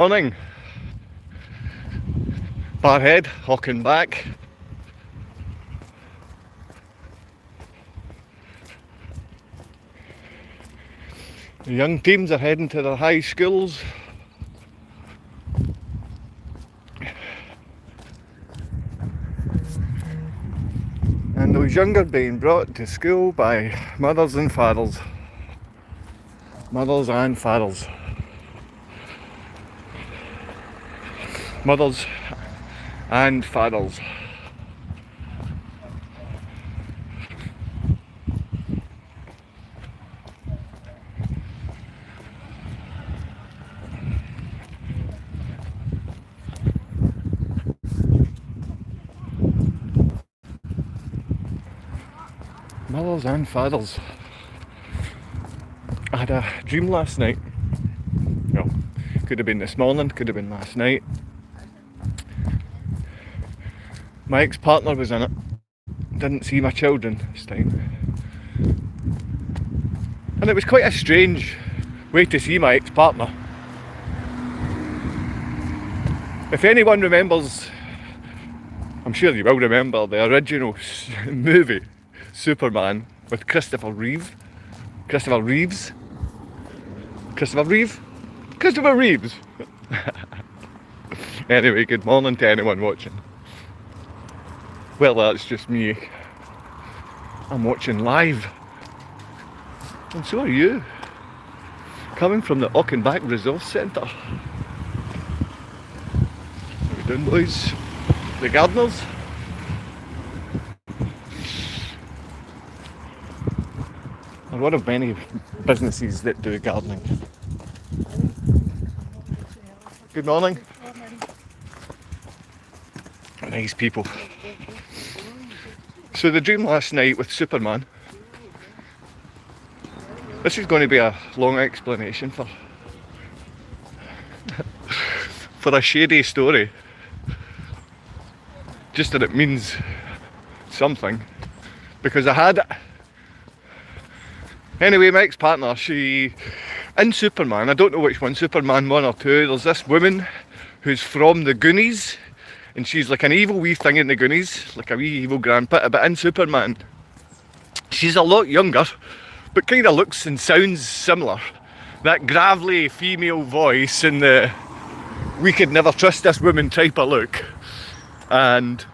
Morning. Barhead, hawking back. The young teams are heading to their high schools. And those younger being brought to school by mothers and fathers. Mothers and fathers. Mothers and fathers. Mothers and fathers. I had a dream last night. Well, could have been this morning, could have been last night. My ex-partner was in it. Didn't see my children this time. And it was quite a strange way to see my ex-partner. If anyone remembers, I'm sure you will remember, the original movie Superman with Christopher Reeves. Anyway, good morning to anyone watching. Well, that's just me. I'm watching live. And so are you. Coming from the Auchenback Resource Centre. How we doing, boys? The gardeners? Are one of many businesses that do gardening. Good morning. Nice people. So the dream last night with Superman. This is going to be a long explanation for a shady story. Just that it means something. Because I had... Anyway, my ex-partner, she... In Superman, I don't know which one, Superman 1 or 2, there's this woman who's from the Goonies. And she's like an evil wee thing in the Goonies, like a wee evil grandpa. But in Superman, she's a lot younger, but kind of looks and sounds similar. That gravelly female voice and the we could never trust this woman type of look. And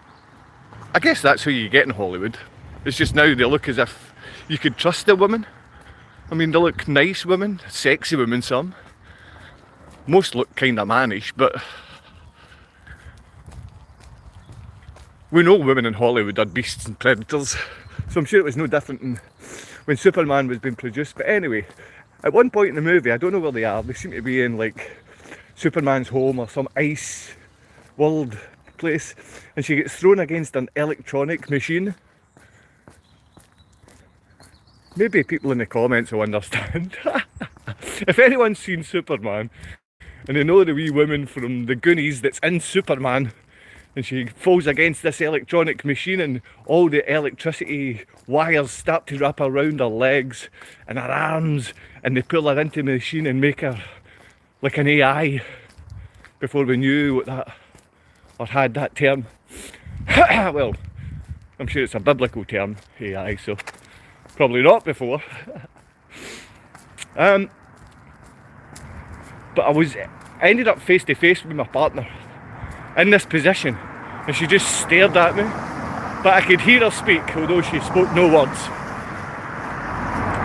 I guess that's who you get in Hollywood. It's just now they look as if you could trust a woman. I mean, they look nice women, sexy women some. Most look kind of mannish, but we know women in Hollywood are beasts and predators, so I'm sure it was no different when Superman was being produced. But anyway, at one point in the movie, I don't know where they are, they seem to be in like Superman's home or some ice world place, and she gets thrown against an electronic machine. Maybe people in the comments will understand. If anyone's seen Superman and they know the wee woman from the Goonies that's in Superman, and she falls against this electronic machine and all the electricity wires start to wrap around her legs and her arms, and they pull her into the machine and make her like an AI before we knew what that, or had that term. Well, I'm sure it's a biblical term, AI, so probably not before. But I ended up face to face with my partner in this position, and she just stared at me, but I could hear her speak, although she spoke no words.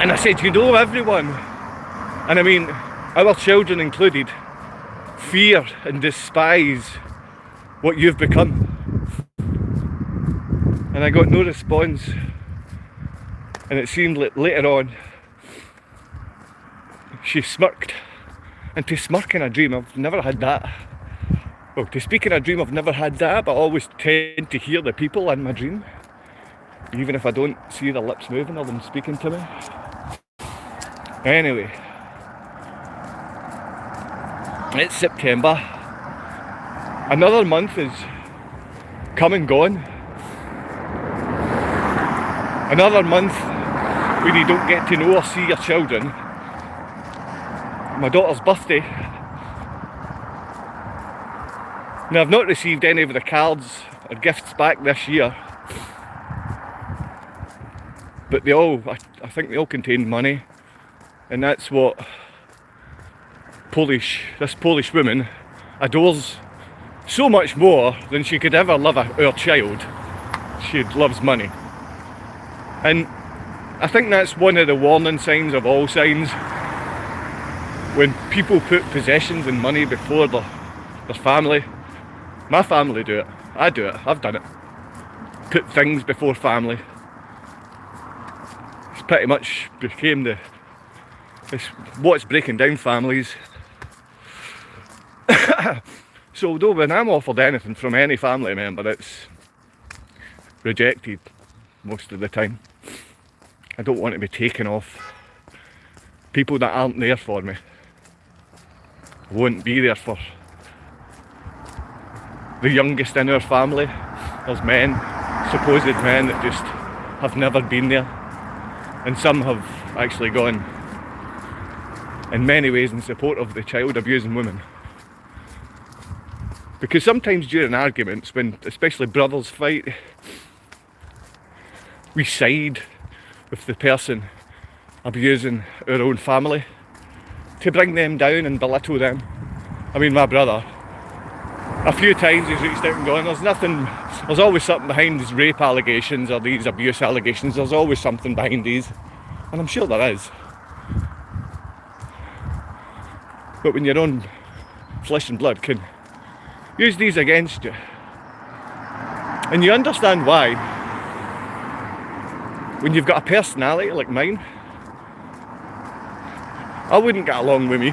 And I said, you know, everyone, and I mean our children included, fear and despise what you've become. And I got no response, and it seemed like later on she smirked. And to smirk in a dream, I've never had that. Well, to speak in a dream, I've never had that, but I always tend to hear the people in my dream, even if I don't see their lips moving or them speaking to me. Anyway, it's September. Another month is come and gone. Another month when you don't get to know or see your children. My daughter's birthday Now, I've not received any of the cards or gifts back this year, but they all, I think they all contained money, and that's what this Polish woman adores so much more than she could ever love our child. She loves money. And I think that's one of the warning signs of all signs. When people put possessions and money before their family. My family do it. I do it. I've done it. Put things before family. It's pretty much became what's breaking down families. So although when I'm offered anything from any family member, it's rejected most of the time. I don't want to be taken off people that aren't there for me. I won't be there for the youngest in our family. There's men, supposed men, that just have never been there, and some have actually gone in many ways in support of the child abusing women. Because sometimes during arguments, when especially brothers fight, we side with the person abusing our own family to bring them down and belittle them. I mean, my brother, a few times he's reached out and gone, there's always something behind these rape allegations or these abuse allegations, there's always something behind these, and I'm sure there is. But when your own flesh and blood can use these against you, and you understand why, when you've got a personality like mine, I wouldn't get along with me.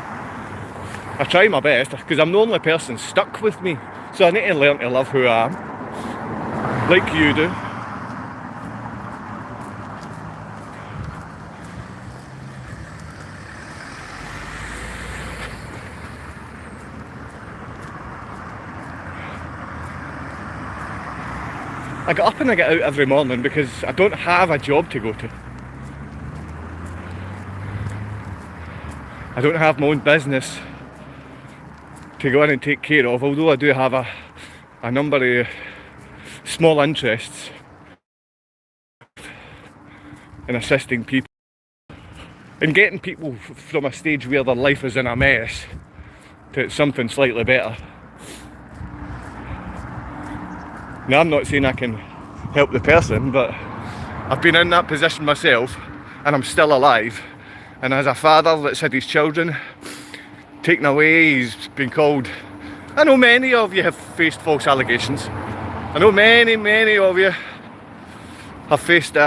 I try my best because I'm the only person stuck with me, so I need to learn to love who I am, like you do. I get up and I get out every morning because I don't have a job to go to. I don't have my own business to go in and take care of, although I do have a number of small interests in assisting people and getting people from a stage where their life is in a mess to something slightly better. Now, I'm not saying I can help the person, but I've been in that position myself and I'm still alive. And as a father that's had his children taken away, he's been called... I know many of you have faced false allegations. I know many of you have faced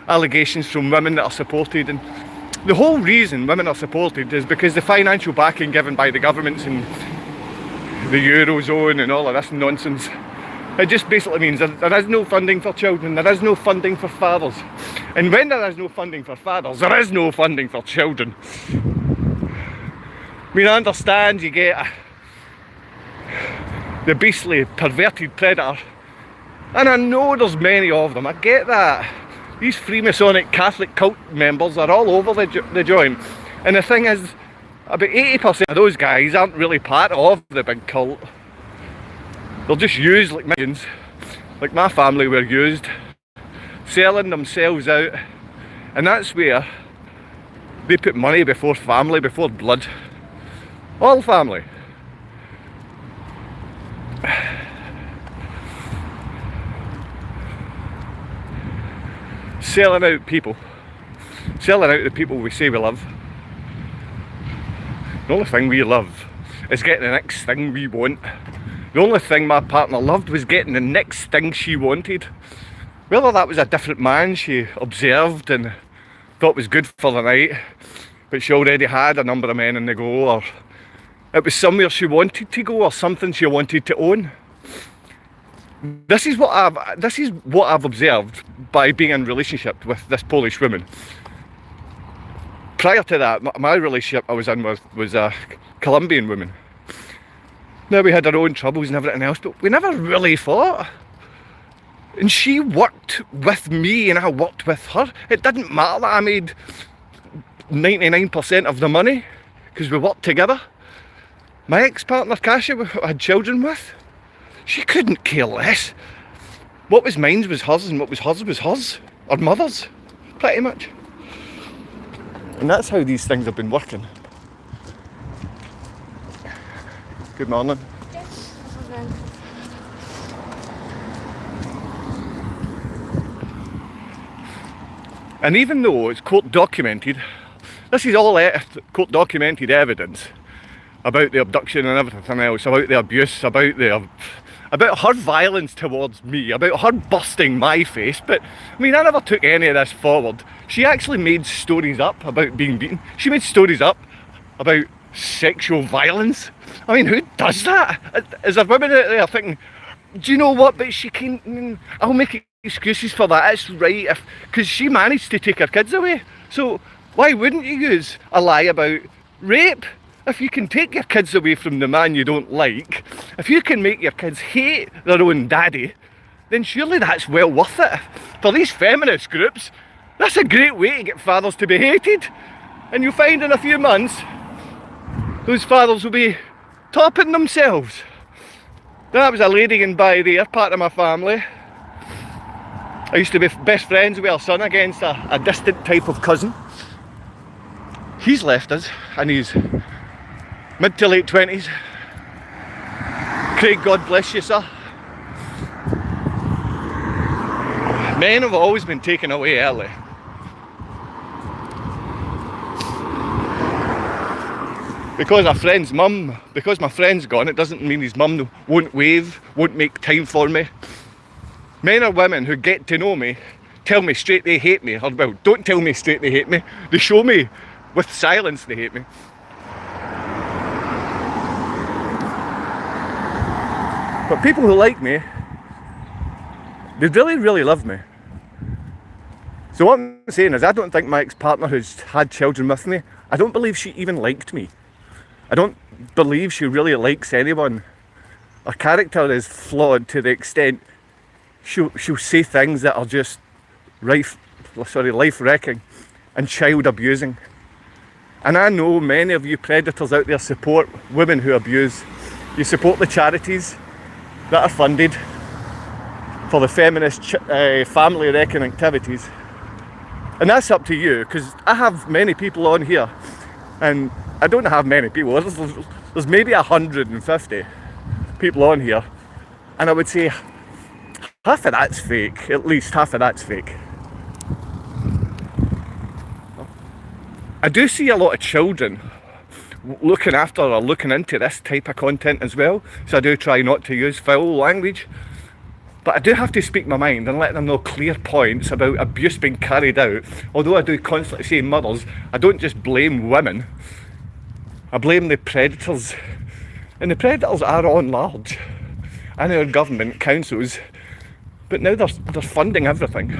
allegations from women that are supported. And the whole reason women are supported is because the financial backing given by the governments and the Eurozone and all of this nonsense. It just basically means that there is no funding for children, there is no funding for fathers. And when there is no funding for fathers, there is no funding for children. I mean, I understand you get the beastly, perverted predator, and I know there's many of them, I get that. These Freemasonic Catholic cult members are all over the joint. And the thing is, about 80% of those guys aren't really part of the big cult. They're just used like millions, like my family were used, selling themselves out, and that's where they put money before family, before blood. All family. Selling out people, selling out the people we say we love. The only thing we love is getting the next thing we want. The only thing my partner loved was getting the next thing she wanted. Whether that was a different man she observed and thought was good for the night, but she already had a number of men in the go, or it was somewhere she wanted to go, or something she wanted to own. This is what I've observed by being in a relationship with this Polish woman. Prior to that, my relationship I was in was a Colombian woman. Now, we had our own troubles and everything else, but we never really fought. And she worked with me and I worked with her. It didn't matter that I made 99% of the money, because we worked together. My ex-partner Kasia I had children with, she couldn't care less. What was mine was hers, and what was hers, or mother's, pretty much. And that's how these things have been working. Good morning. Yes. And even though it's court documented, this is all court documented evidence about the abduction and everything else, about the abuse, about her violence towards me, about her busting my face. But I mean, I never took any of this forward. She actually made stories up about being beaten. She made stories up about sexual violence. I mean, who does that? Is there women out there thinking, do you know what, but she can, I'll make excuses for that, it's right, because she managed to take her kids away. So why wouldn't you use a lie about rape? If you can take your kids away from the man you don't like, if you can make your kids hate their own daddy, then surely that's well worth it. For these feminist groups, that's a great way to get fathers to be hated. And you'll find in a few months, those fathers will be topping themselves. That was a lady in by there, part of my family. I used to be best friends with her son against a distant type of cousin. He's left us, and he's mid to late 20s. Craig, God bless you, sir. Men have always been taken away early. Because my friend's gone, it doesn't mean his mum won't make time for me. Men or women who get to know me tell me straight they hate me, or well, don't tell me straight they hate me. They show me with silence they hate me. But people who like me, they really, really love me. So what I'm saying is, I don't think my ex-partner who's had children with me, I don't believe she even liked me. I don't believe she really likes anyone. Her character is flawed to the extent she'll say things that are just life-wrecking and child abusing. And I know many of you predators out there support women who abuse. You support the charities that are funded for the feminist family wrecking activities. And that's up to you, because I have many people on here, and I don't have many people. There's maybe 150 people on here, and I would say half of that's fake. At least half of that's fake. I do see a lot of children looking after or looking into this type of content as well, so I do try not to use foul language. But I do have to speak my mind and let them know clear points about abuse being carried out. Although I do constantly say mothers, I don't just blame women. I blame the predators. And the predators are on large. And our government, councils. But now they're funding everything.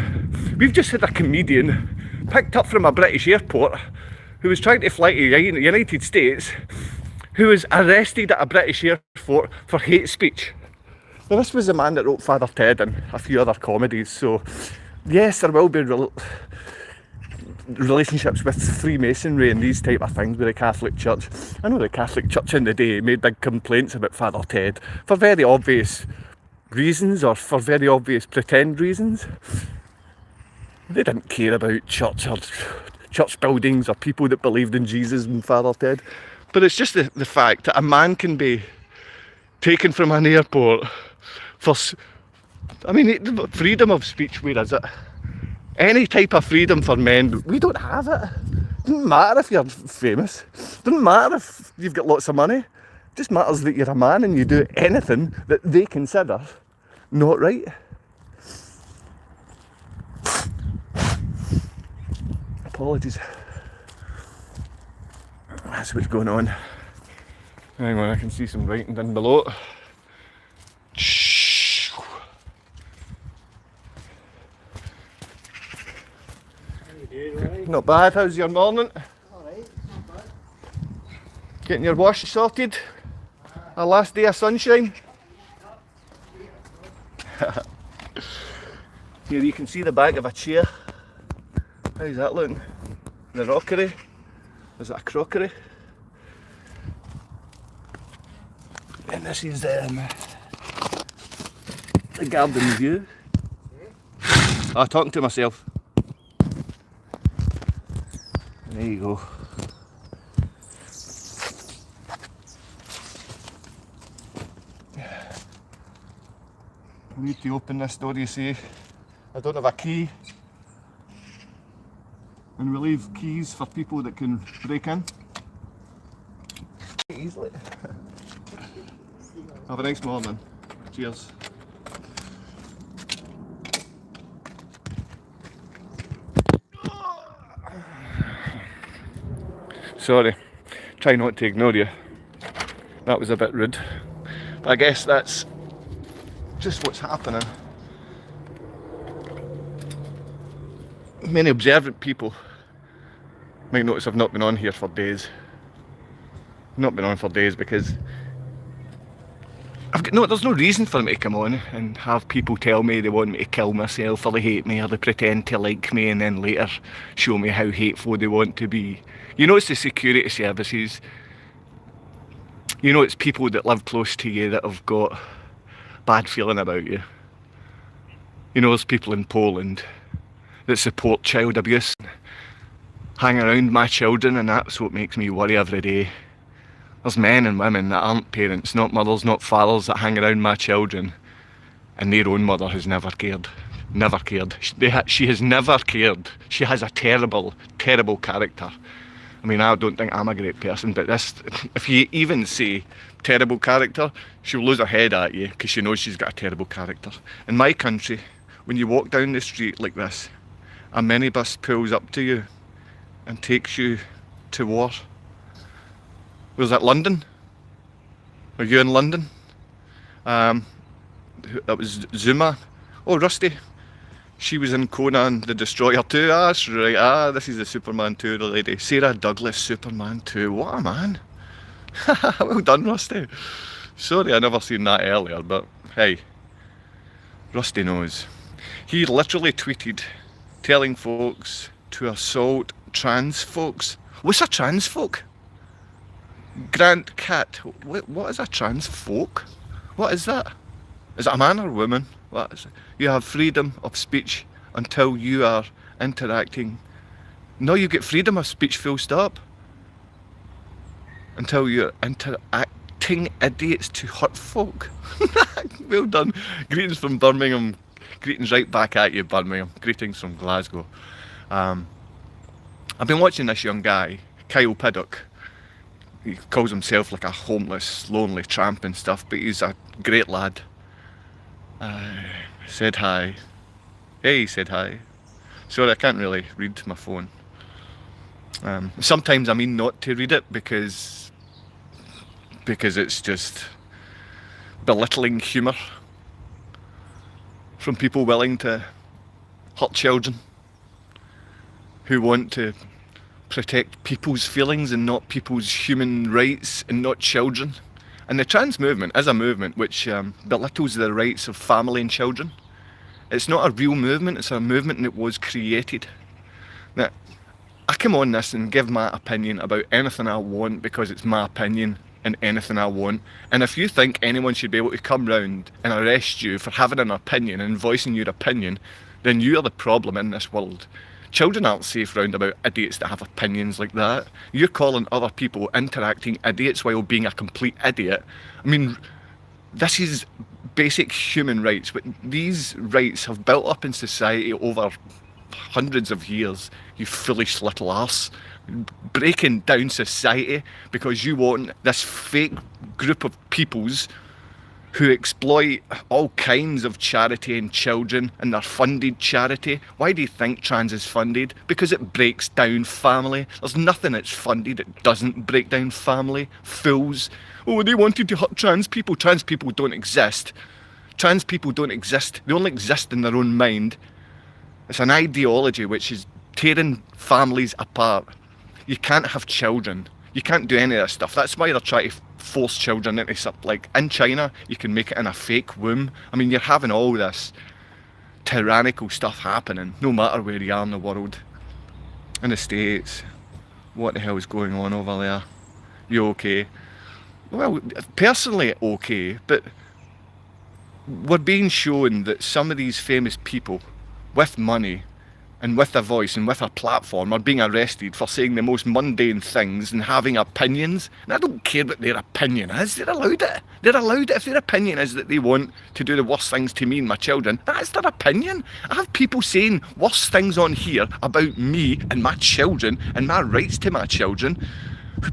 We've just had a comedian picked up from a British airport who was trying to fly to the United States, who was arrested at a British airport for hate speech. Now, this was the man that wrote Father Ted and a few other comedies, so yes, there will be relationships with Freemasonry and these type of things with the Catholic Church. I know the Catholic Church in the day made big complaints about Father Ted for very obvious reasons, or for very obvious pretend reasons. They didn't care about church or church buildings or people that believed in Jesus and Father Ted. But it's just the fact that a man can be taken from an airport for, I mean, freedom of speech, where is it? Any type of freedom for men, we don't have it. Doesn't matter if you're famous. Doesn't matter if you've got lots of money. It just matters that you're a man and you do anything that they consider not right. Apologies. That's what's going on. Hang on, I can see some writing down below. Not bad, how's your morning? Alright, not bad. Getting your wash sorted? Our last day of sunshine? Here you can see the back of a chair. How's that looking? The rockery? Is it a crockery? And this is the garden view. I'm talking to myself. There you go. I need to open this door, you see. I don't have a key. And we leave keys for people that can break in. Easily. Have a nice morning. Cheers. Sorry, try not to ignore you. That was a bit rude. But I guess that's just what's happening. Many observant people might notice I've not been on here for days. Not been on for days because there's no reason for me to come on and have people tell me they want me to kill myself or they hate me or they pretend to like me and then later show me how hateful they want to be. You know, it's the security services. You know, it's people that live close to you that have got bad feeling about you. You know, there's people in Poland that support child abuse, hang around my children, and that's what makes me worry every day. There's men and women that aren't parents, not mothers, not fathers, that hang around my children, and their own mother has never cared. Never cared. She has never cared. She has a terrible, terrible character. I mean, I don't think I'm a great person, but this, if you even say terrible character, she'll lose her head at you because she knows she's got a terrible character. In my country, when you walk down the street like this, a minibus pulls up to you and takes you to war. Was that London? Were you in London? That was Zuma. Oh, Rusty. She was in Conan the Destroyer 2. Ah, that's right. This is the Superman 2, the lady. Sarah Douglas, Superman 2. What a man. Well done, Rusty. Sorry I never seen that earlier, but hey, Rusty knows. He literally tweeted telling folks to assault trans folks. What's a trans folk? Grant Cat, what is a trans folk? What is that? Is it a man or a woman? What is it? You have freedom of speech until you are interacting. No, you get freedom of speech full stop. Until you're interacting idiots to hurt folk. Well done. Greetings from Birmingham. Greetings right back at you, Birmingham. Greetings from Glasgow. I've been watching this young guy, Kyle Piddock. He calls himself like a homeless, lonely tramp and stuff, but he's a great lad. Said hi. Hey, he said hi. Sorry, I can't really read my phone. Sometimes I mean not to read it because it's just belittling humour from people willing to hurt children who want to protect people's feelings and not people's human rights and not children. And the trans movement is a movement which belittles the rights of family and children. It's not a real movement, it's a movement that was created. Now, I come on this and give my opinion about anything I want because it's my opinion and anything I want. And if you think anyone should be able to come round and arrest you for having an opinion and voicing your opinion, then you are the problem in this world. Children aren't safe round about idiots that have opinions like that. You're calling other people interacting idiots while being a complete idiot. I mean, this is basic human rights, but these rights have built up in society over hundreds of years, you foolish little arse. Breaking down society because you want this fake group of peoples who exploit all kinds of charity and children, and they're funded charity. Why do you think trans is funded? Because it breaks down family. There's nothing that's funded that doesn't break down family. Fools. Oh, they wanted to hurt trans people. Trans people don't exist. Trans people don't exist. They only exist in their own mind. It's an ideology which is tearing families apart. You can't have children. You can't do any of this stuff. That's why they're trying to force children into stuff. Like in China, you can make it in a fake womb. I mean, you're having all this tyrannical stuff happening, no matter where you are in the world. In the States, what the hell is going on over there? You okay? Well, personally, okay, but we're being shown that some of these famous people with money and with a voice and with a platform are being arrested for saying the most mundane things and having opinions. And I don't care what their opinion is, they're allowed it. They're allowed it. If their opinion is that they want to do the worst things to me and my children, that's their opinion. I have people saying worse things on here about me and my children and my rights to my children,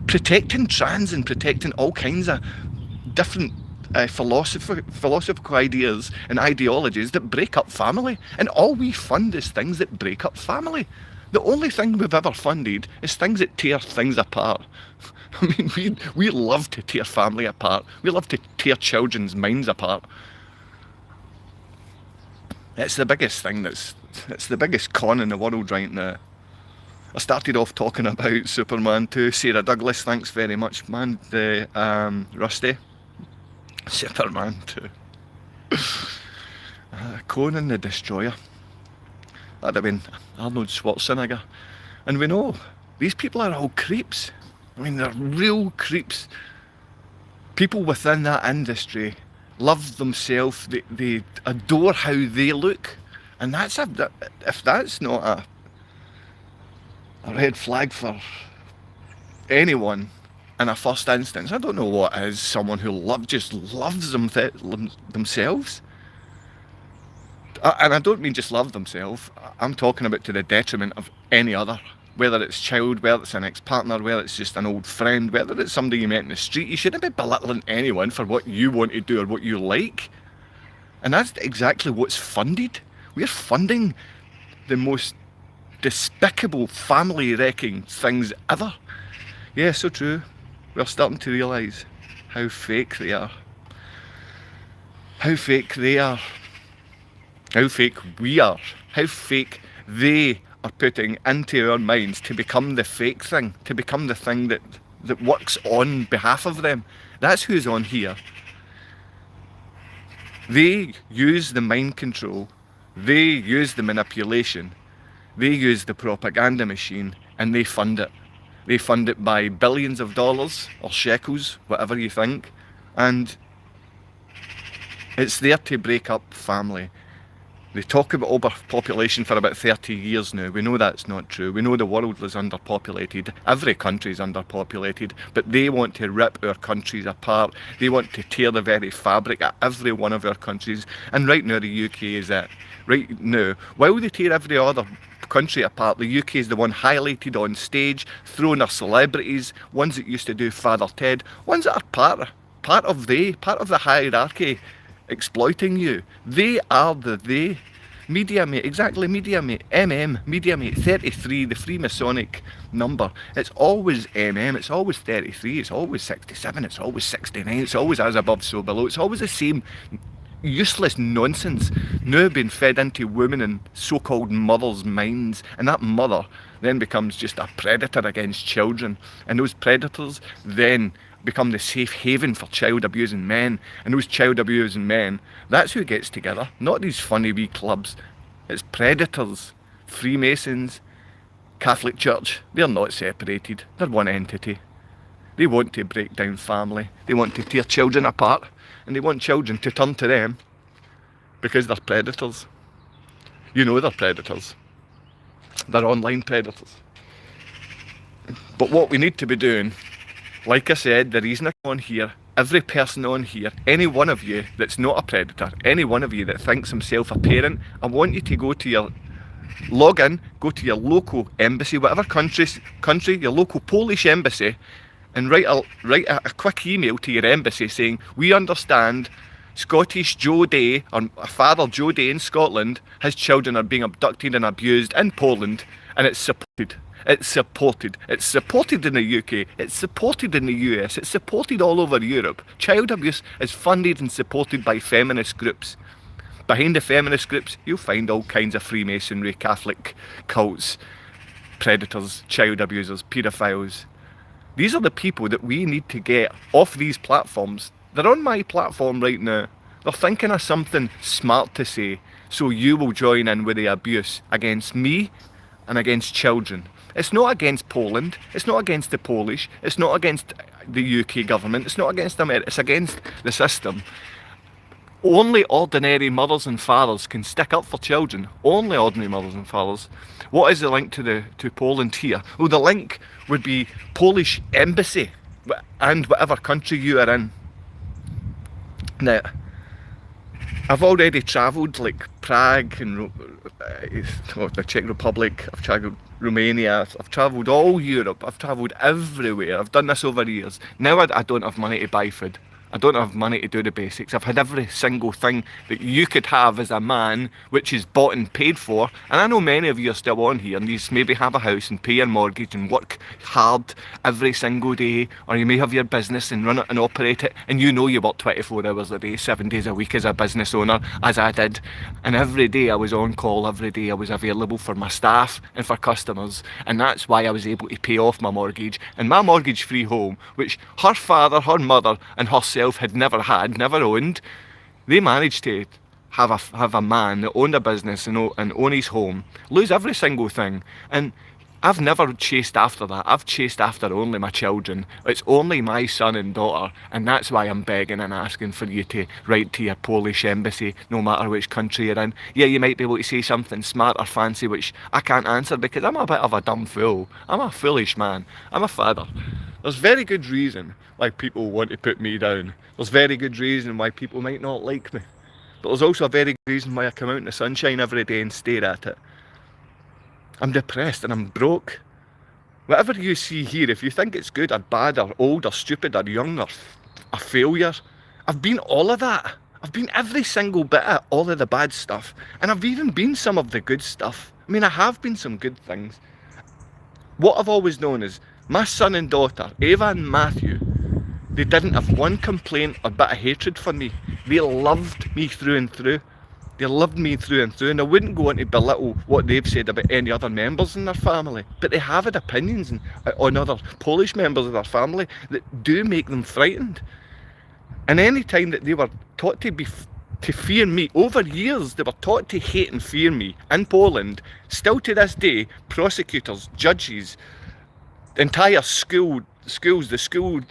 protecting trans and protecting all kinds of different philosophical ideas and ideologies that break up family. And all we fund is things that break up family. The only thing we've ever funded is things that tear things apart. I mean, we love to tear family apart. We love to tear children's minds apart. It's the biggest thing it's the biggest con in the world right now. I started off talking about Superman 2, Sarah Douglas, thanks very much, man. Rusty. Superman 2. Conan the Destroyer. That'd have been Arnold Schwarzenegger. And we know, these people are all creeps. I mean, they're real creeps. People within that industry love themselves, they adore how they look. And if that's not a red flag for anyone in a first instance, I don't know what is someone who just loves themselves. And I don't mean just love themselves, I'm talking about to the detriment of any other. Whether it's child, whether it's an ex-partner, whether it's just an old friend, whether it's somebody you met in the street, you shouldn't be belittling anyone for what you want to do or what you like. And that's exactly what's funded. We're funding the most despicable family-wrecking things ever. Yeah, so true. We're starting to realise how fake they are. How fake they are. How fake we are. How fake they are putting into our minds to become the fake thing, to become the thing that works on behalf of them. That's who's on here. They use the mind control, they use the manipulation, they use the propaganda machine, and they fund it. They fund it by billions of dollars, or shekels, whatever you think, and it's there to break up family. They talk about overpopulation for about 30 years now. We know that's not true. We know the world is underpopulated. Every country is underpopulated, but they want to rip our countries apart. They want to tear the very fabric of every one of our countries. And right now the UK is it. Right now, while they tear every other country apart, the UK is the one highlighted on stage, throwing their celebrities, ones that used to do Father Ted, ones that are part of the hierarchy, exploiting you. They are they. Media Mate, exactly, Media Mate, Media Mate 33, the Freemasonic number. It's always it's always 33, it's always 67, it's always 69, it's always as above, so below. It's always the same useless nonsense now being fed into women and so-called mothers' minds, and that mother then becomes just a predator against children, and those predators then become the safe haven for child abusing men, and those child abusing men, that's who gets together, not these funny wee clubs. It's predators. Freemasons, Catholic Church, they're not separated, they're one entity. They want to break down family, they want to tear children apart, and they want children to turn to them because they're predators. You know they're predators. They're online predators. But what we need to be doing, like I said, the reason I'm on here, every person on here, any one of you that's not a predator, any one of you that thinks himself a parent, I want you to go to your login, go to your local embassy, whatever country, your local Polish embassy, and write a quick email to your embassy saying, we understand Scottish Joe Day, or Father Joe Day in Scotland, his children are being abducted and abused in Poland, and it's supported. It's supported. It's supported in the UK. It's supported in the US. It's supported all over Europe. Child abuse is funded and supported by feminist groups. Behind the feminist groups, you'll find all kinds of Freemasonry, Catholic cults, predators, child abusers, paedophiles. These are the people that we need to get off these platforms. They're on my platform right now. They're thinking of something smart to say, so you will join in with the abuse against me and against children. It's not against Poland, it's not against the Polish, it's not against the UK government, it's not against America, it's against the system. Only ordinary mothers and fathers can stick up for children. Only ordinary mothers and fathers. What is the link to Poland here? Well, the link would be Polish embassy and whatever country you are in. Now, I've already travelled like Prague and the Czech Republic, I've travelled Romania, I've travelled all Europe, I've travelled everywhere. I've done this over years. Now I don't have money to buy food. I don't have money to do the basics. I've had every single thing that you could have as a man, which is bought and paid for. And I know many of you are still on here, and you maybe have a house and pay your mortgage and work hard every single day, or you may have your business and run it and operate it, and you know you work 24 hours a day, 7 days a week as a business owner, as I did. And every day I was on call, every day I was available for my staff and for customers, and that's why I was able to pay off my mortgage. And my mortgage-free home, which her father, her mother and herself had never had, never owned, they managed to have a man that owned a business and own his home, lose every single thing. And I've never chased after that. I've chased after only my children. It's only my son and daughter, and that's why I'm begging and asking for you to write to your Polish embassy, no matter which country you're in. Yeah, you might be able to say something smart or fancy, which I can't answer because I'm a bit of a dumb fool. I'm a foolish man. I'm a father. There's very good reason why people want to put me down. There's very good reason why people might not like me. But there's also a very good reason why I come out in the sunshine every day and stare at it. I'm depressed and I'm broke. Whatever you see here, if you think it's good or bad or old or stupid or young or a failure, I've been all of that. I've been every single bit of all of the bad stuff. And I've even been some of the good stuff. I mean, I have been some good things. What I've always known is my son and daughter, Ava and Matthew, they didn't have one complaint or bit of hatred for me. They loved me through and through. They loved me through and through, and I wouldn't go on to belittle what they've said about any other members in their family, but they have had opinions on other Polish members of their family that do make them frightened. And any time that they were taught to fear me, over years they were taught to hate and fear me in Poland, still to this day, prosecutors, judges, entire schools, the school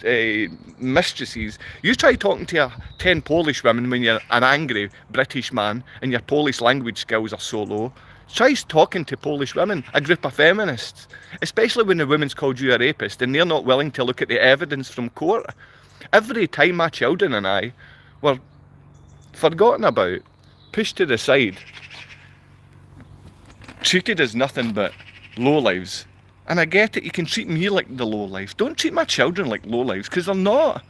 mistresses. You try talking to 10 Polish women when you're an angry British man and your Polish language skills are so low. Try talking to Polish women, a group of feminists, especially when the woman's called you a rapist and they're not willing to look at the evidence from court. Every time my children and I were forgotten about, pushed to the side, treated as nothing but lowlives. And I get it, you can treat me like the lowlife. Don't treat my children like lowlives, because they're not.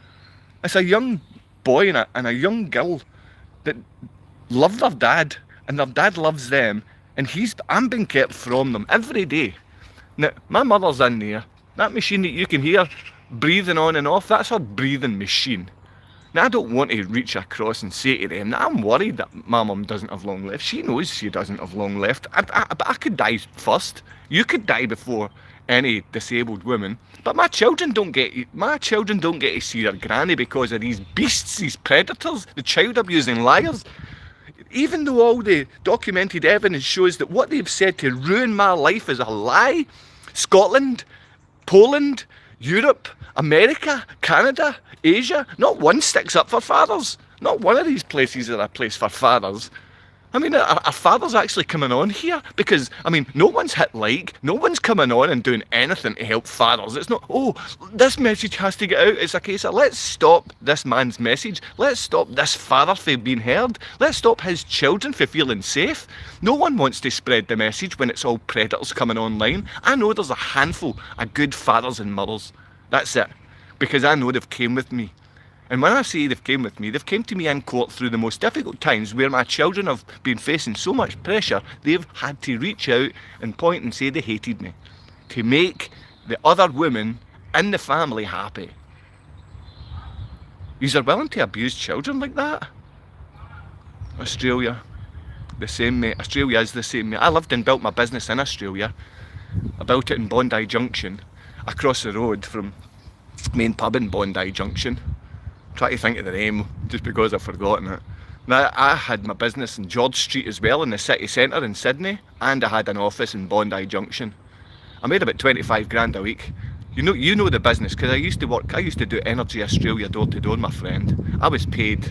It's a young boy and a young girl that love their dad, and their dad loves them, and I'm being kept from them every day. Now, my mother's in there. That machine that you can hear breathing on and off, that's her breathing machine. Now, I don't want to reach across and say to them that I'm worried that my mum doesn't have long left. She knows she doesn't have long left. But I could die first. You could die before any disabled woman. But my children don't get to see their granny because of these beasts, these predators, the child abusing liars. Even though all the documented evidence shows that what they've said to ruin my life is a lie, Scotland, Poland, Europe, America, Canada, Asia, not one sticks up for fathers. Not one of these places are a place for fathers. I mean, are fathers actually coming on here? Because, I mean, no one's hit like, no one's coming on and doing anything to help fathers. It's not, oh, this message has to get out. It's a case of, let's stop this man's message. Let's stop this father from being heard. Let's stop his children from feeling safe. No one wants to spread the message when it's all predators coming online. I know there's a handful of good fathers and mothers. That's it. Because I know they've came with me. And when I say they've came with me, they've came to me in court through the most difficult times where my children have been facing so much pressure, they've had to reach out and point and say they hated me to make the other women in the family happy. Yous are willing to abuse children like that? Australia, the same, mate. Australia is the same, mate. I lived and built my business in Australia. I built it in Bondi Junction, across the road from main pub in Bondi Junction. Try to think of the name just because I've forgotten it. Now, I had my business in George Street as well, in the city centre in Sydney, and I had an office in Bondi Junction. I made about 25 grand a week. You know the business, because I used to do Energy Australia door to door, my friend. I was paid,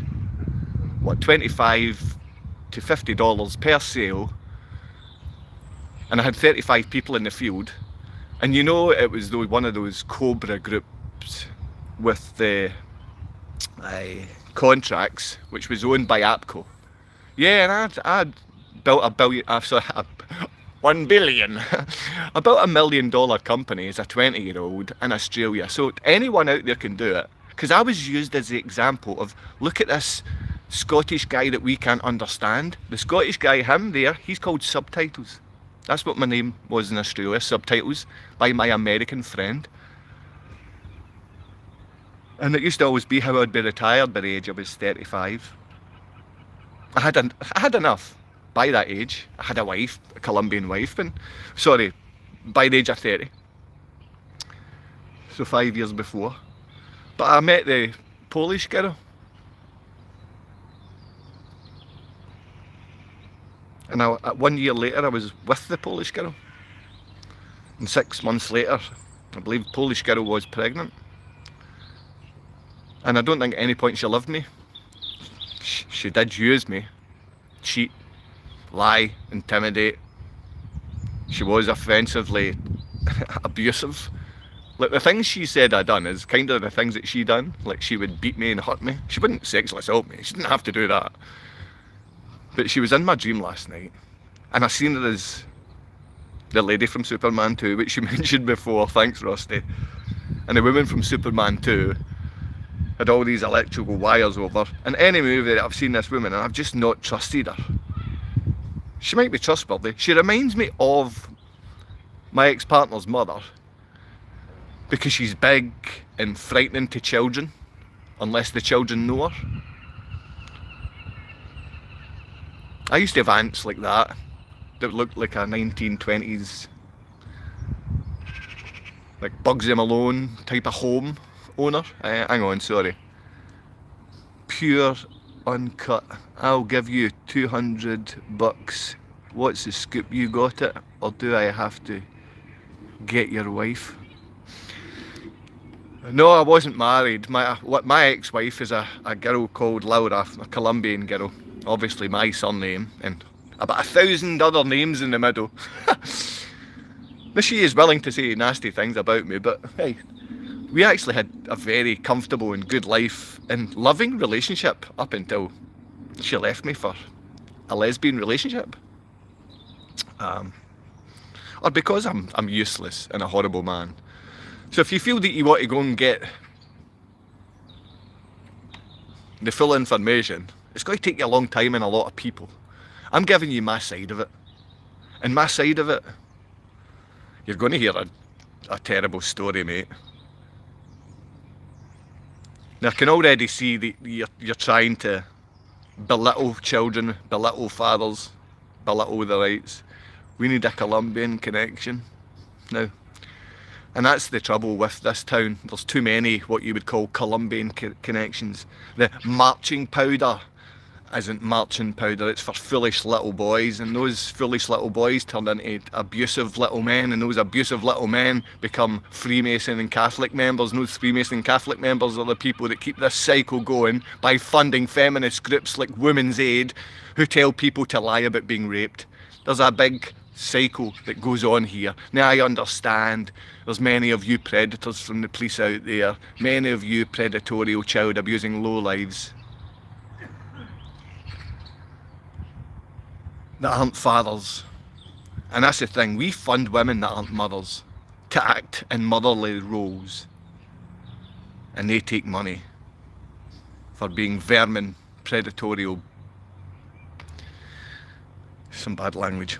what, 25 to $50 per sale, and I had 35 people in the field. And it was one of those Cobra groups with the contracts, which was owned by APCO. Yeah, and I'd built a billion, sorry, 1 billion. I built $1 million company as a 20-year-old in Australia. So anyone out there can do it. Because I was used as the example of, look at this Scottish guy that we can't understand. The Scottish guy, him there, he's called Subtitles. That's what my name was in Australia, Subtitles, by my American friend. And it used to always be how I'd be retired by the age I was 35. I had enough by that age. I had a wife, a Colombian wife, by the age of 30. So 5 years before. But I met the Polish girl. And 1 year later I was with the Polish girl. And 6 months later, I believe the Polish girl was pregnant. And I don't think at any point she loved me. She did use me, cheat, lie, intimidate. She was offensively abusive. Like, the things she said I done is kind of the things that she done. Like, she would beat me and hurt me. She wouldn't sexually assault me. She didn't have to do that. But she was in my dream last night, and I seen her as the lady from Superman 2, which you mentioned before. Thanks, Rusty. And the woman from Superman 2 had all these electrical wires over. In any movie that I've seen this woman, and I've just not trusted her. She might be trustworthy. She reminds me of my ex-partner's mother, because she's big and frightening to children, unless the children know her. I used to have aunts like that looked like a 1920s, like Bugsy Malone type of home owner. Hang on, sorry. Pure, uncut. I'll give you $200. What's the scoop? You got it? Or do I have to get your wife? No, I wasn't married. My ex-wife is a girl called Laura, a Colombian girl. Obviously my surname, and about 1,000 other names in the middle. Now, she is willing to say nasty things about me, but hey, we actually had a very comfortable and good life and loving relationship up until she left me for a lesbian relationship. Or because I'm useless and a horrible man. So if you feel that you want to go and get the full information, it's going to take you a long time and a lot of people. I'm giving you my side of it. And my side of it, you're going to hear a terrible story, mate. Now, I can already see that you're trying to belittle children, belittle fathers, belittle their rights. We need a Colombian connection now. And that's the trouble with this town. There's too many what you would call Colombian connections. The marching powder isn't marching powder, it's for foolish little boys, and those foolish little boys turn into abusive little men, and those abusive little men become Freemason and Catholic members, and those Freemason and Catholic members are the people that keep this cycle going by funding feminist groups like Women's Aid, who tell people to lie about being raped. There's a big cycle that goes on here. Now, I understand there's many of you predators from the police out there, many of you predatory child abusing lowlives that aren't fathers. And that's the thing, we fund women that aren't mothers to act in motherly roles, and they take money for being vermin, predatorial, some bad language.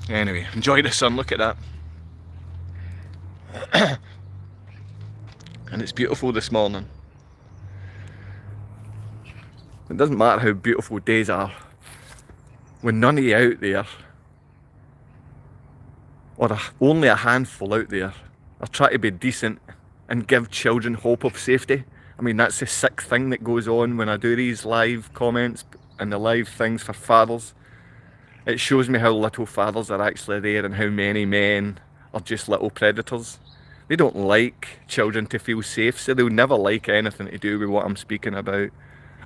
Anyway, enjoy the sun, look at that. And it's beautiful this morning. It doesn't matter how beautiful days are, when none of you out there, or only a handful out there, are trying to be decent and give children hope of safety. I mean, that's the sick thing that goes on when I do these live comments and the live things for fathers. It shows me how little fathers are actually there and how many men are just little predators. They don't like children to feel safe, so they'll never like anything to do with what I'm speaking about.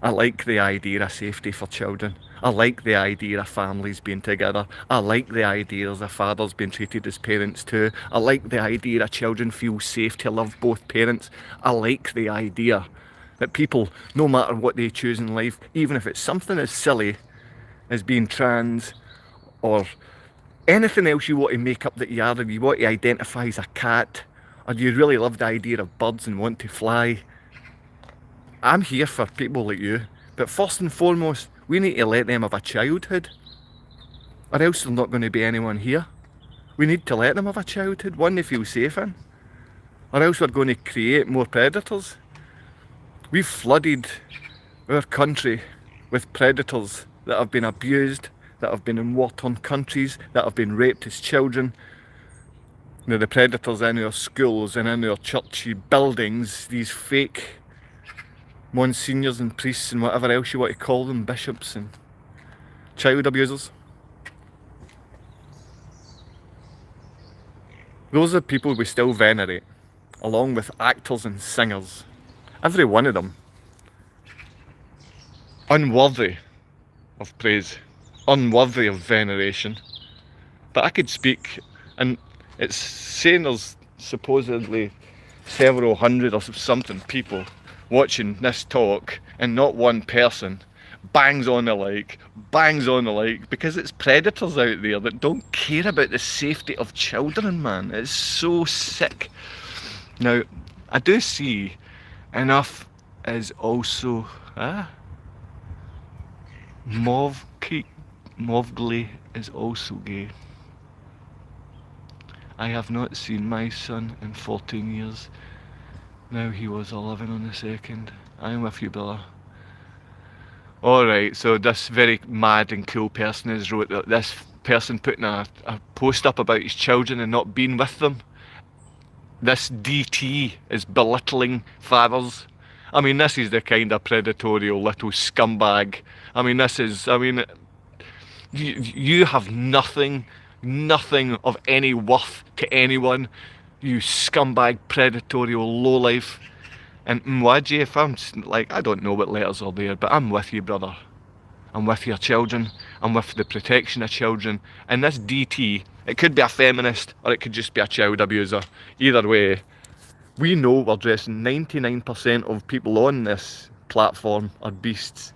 I like the idea of safety for children. I like the idea of families being together. I like the idea of fathers being treated as parents too. I like the idea that children feel safe to love both parents. I like the idea that people, no matter what they choose in life, even if it's something as silly as being trans or anything else you want to make up that you are, or you want to identify as a cat, or you really love the idea of birds and want to fly, I'm here for people like you. But first and foremost, we need to let them have a childhood, or else there's not going to be anyone here. We need to let them have a childhood, one they feel safe in, or else we're going to create more predators. We've flooded our country with predators that have been abused, that have been in war-torn countries, that have been raped as children. You know, the predators in our schools and in our churchy buildings, these fake monsignors and priests and whatever else you want to call them, bishops and child abusers. Those are people we still venerate, along with actors and singers. Every one of them. Unworthy of praise, unworthy of veneration. But I could speak, and it's saying there's supposedly several hundred or something people watching this talk, and not one person bangs on the like, because it's predators out there that don't care about the safety of children, man. It's so sick. Now, I do see enough is also Movgly is also gay. I have not seen my son in 14 years. Now he was 11 on the 2nd. I'm with you, brother. Alright, so this very mad and cool person has wrote that this person putting a post up about his children and not being with them. This DT is belittling fathers. I mean, this is the kind of predatory little scumbag. I mean, you have nothing of any worth to anyone. You scumbag, predatory, lowlife. And Mwaji, if I'm like, I don't know what letters are there, but I'm with you, brother. I'm with your children. I'm with the protection of children. And this DT, it could be a feminist or it could just be a child abuser. Either way, we know we're dressing 99% of people on this platform are beasts.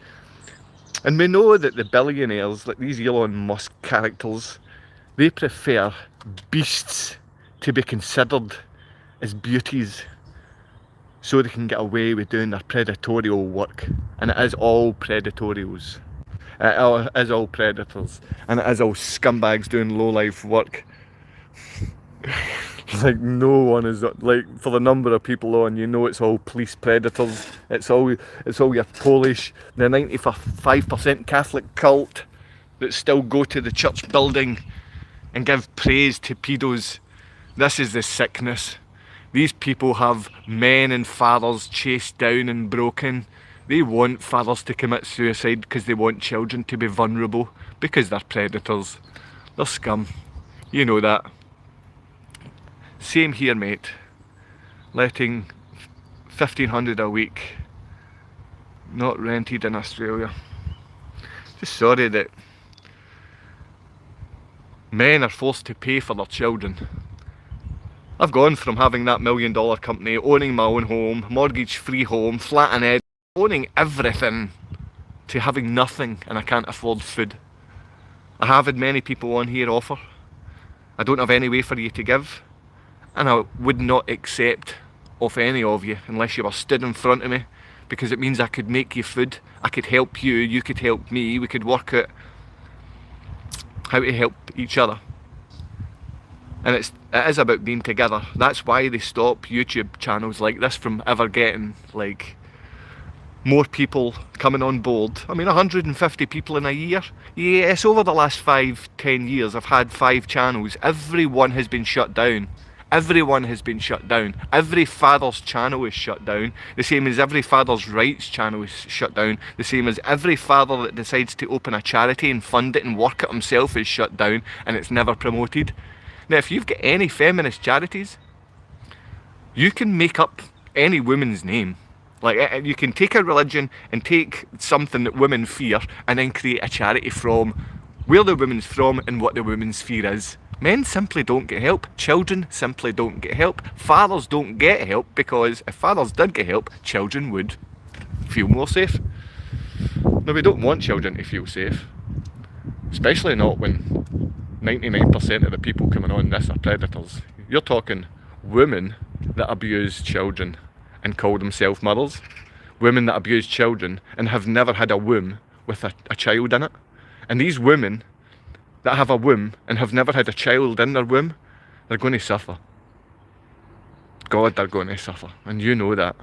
And we know that the billionaires, like these Elon Musk characters, they prefer beasts to be considered as beauties so they can get away with doing their predatorial work. And it is all predatorials. It is all predators. And it is all scumbags doing low-life work. Like, no one is, like, for the number of people on, you know it's all police predators. It's all your Polish, the 95% Catholic cult that still go to the church building and give praise to pedos. This is the sickness. These people have men and fathers chased down and broken. They want fathers to commit suicide because they want children to be vulnerable, because they're predators. They're scum. You know that. Same here, mate. Letting 1,500 a week, not rented in Australia. Just sorry that men are forced to pay for their children. I've gone from having that $1 million company, owning my own home, mortgage-free home, flat in Ed, owning everything, to having nothing and I can't afford food. I have had many people on here offer. I don't have any way for you to give, and I would not accept of any of you unless you were stood in front of me, because it means I could make you food, I could help you, you could help me, we could work out how to help each other. And it is about being together. That's why they stop YouTube channels like this from ever getting like more people coming on board. I mean, 150 people in a year. Yes, over the last 5-10 years I've had 5 channels. Everyone has been shut down. Everyone has been shut down. Every father's channel is shut down. The same as every father's rights channel is shut down. The same as every father that decides to open a charity and fund it and work it himself is shut down, and it's never promoted. Now, if you've got any feminist charities, You can make up any woman's name. Like, you can take a religion and take something that women fear and then create a charity from where the woman's from and what the woman's fear is. Men simply don't get help. Children simply don't get help. Fathers don't get help, because if fathers did get help, children would feel more safe. Now, we don't want children to feel safe, especially not when 99% of the people coming on this are predators. You're talking women that abuse children and call themselves mothers. Women that abuse children and have never had a womb with a child in it. And these women that have a womb and have never had a child in their womb, they're going to suffer. God, they're going to suffer. And you know that.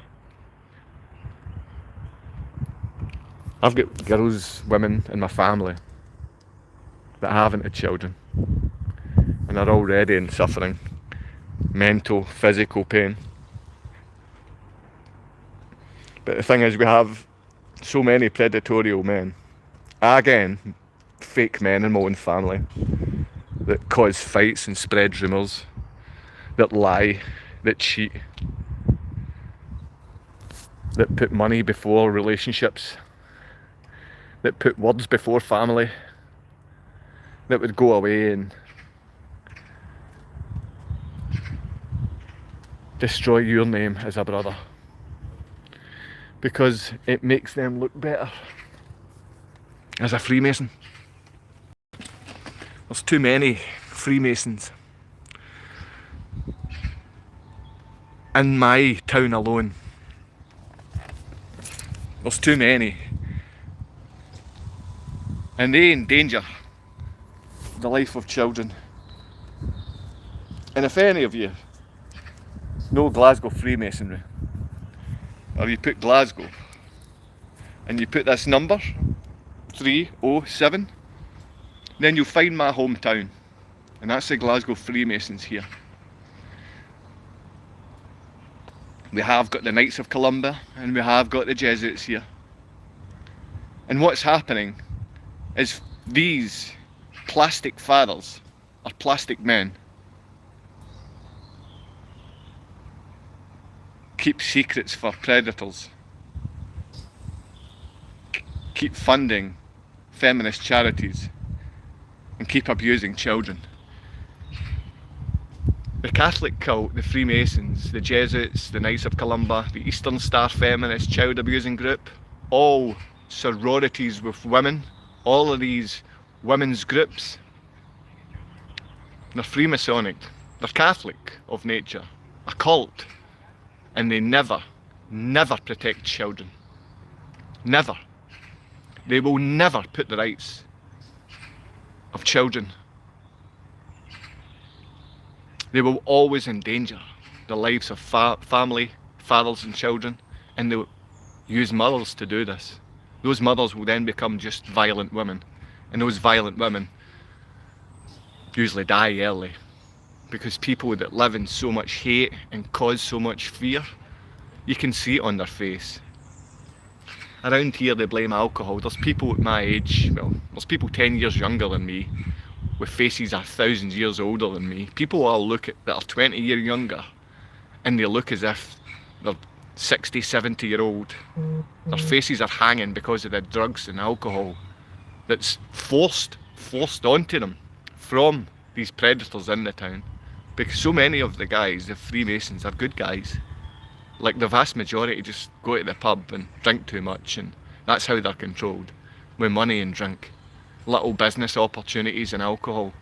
I've got girls, women in my family that haven't had children. And are already in suffering. Mental, physical pain. But the thing is, we have so many predatorial men. Again, fake men in my own family that cause fights and spread rumours, that lie, that cheat, that put money before relationships, that put words before family, that would go away and destroy your name as a brother, because it makes them look better as a Freemason. There's too many Freemasons in my town alone. There's too many, and they endanger the life of children. And if any of you know Glasgow Freemasonry, or you put Glasgow and you put this number 307, then you'll find my hometown, and that's the Glasgow Freemasons here. We have got the Knights of Columbia and we have got the Jesuits here. And what's happening is these plastic fathers are plastic men. Keep secrets for predators. Keep funding feminist charities. And keep abusing children. The Catholic cult, the Freemasons, the Jesuits, the Knights of Columbia, the Eastern Star Feminist Child Abusing Group, all sororities with women, all of these women's groups, they're Freemasonic, they're Catholic of nature, a cult, and they never protect children. Never. They will never put the rights of children. They will always endanger the lives of family, fathers and children, and they'll use mothers to do this. Those mothers will then become just violent women, and those violent women usually die early, because people that live in so much hate and cause so much fear, you can see it on their face. Around here they blame alcohol. There's people at my age, well, there's people 10 years younger than me, with faces 1,000 years older than me. People I'll look at that are 20 years younger, and they look as if they're 60, 70 year old. Their faces are hanging because of the drugs and alcohol that's forced onto them from these predators in the town. Because so many of the guys, the Freemasons, are good guys. Like, the vast majority just go to the pub and drink too much, and that's how they're controlled, with money and drink. Little business opportunities and alcohol.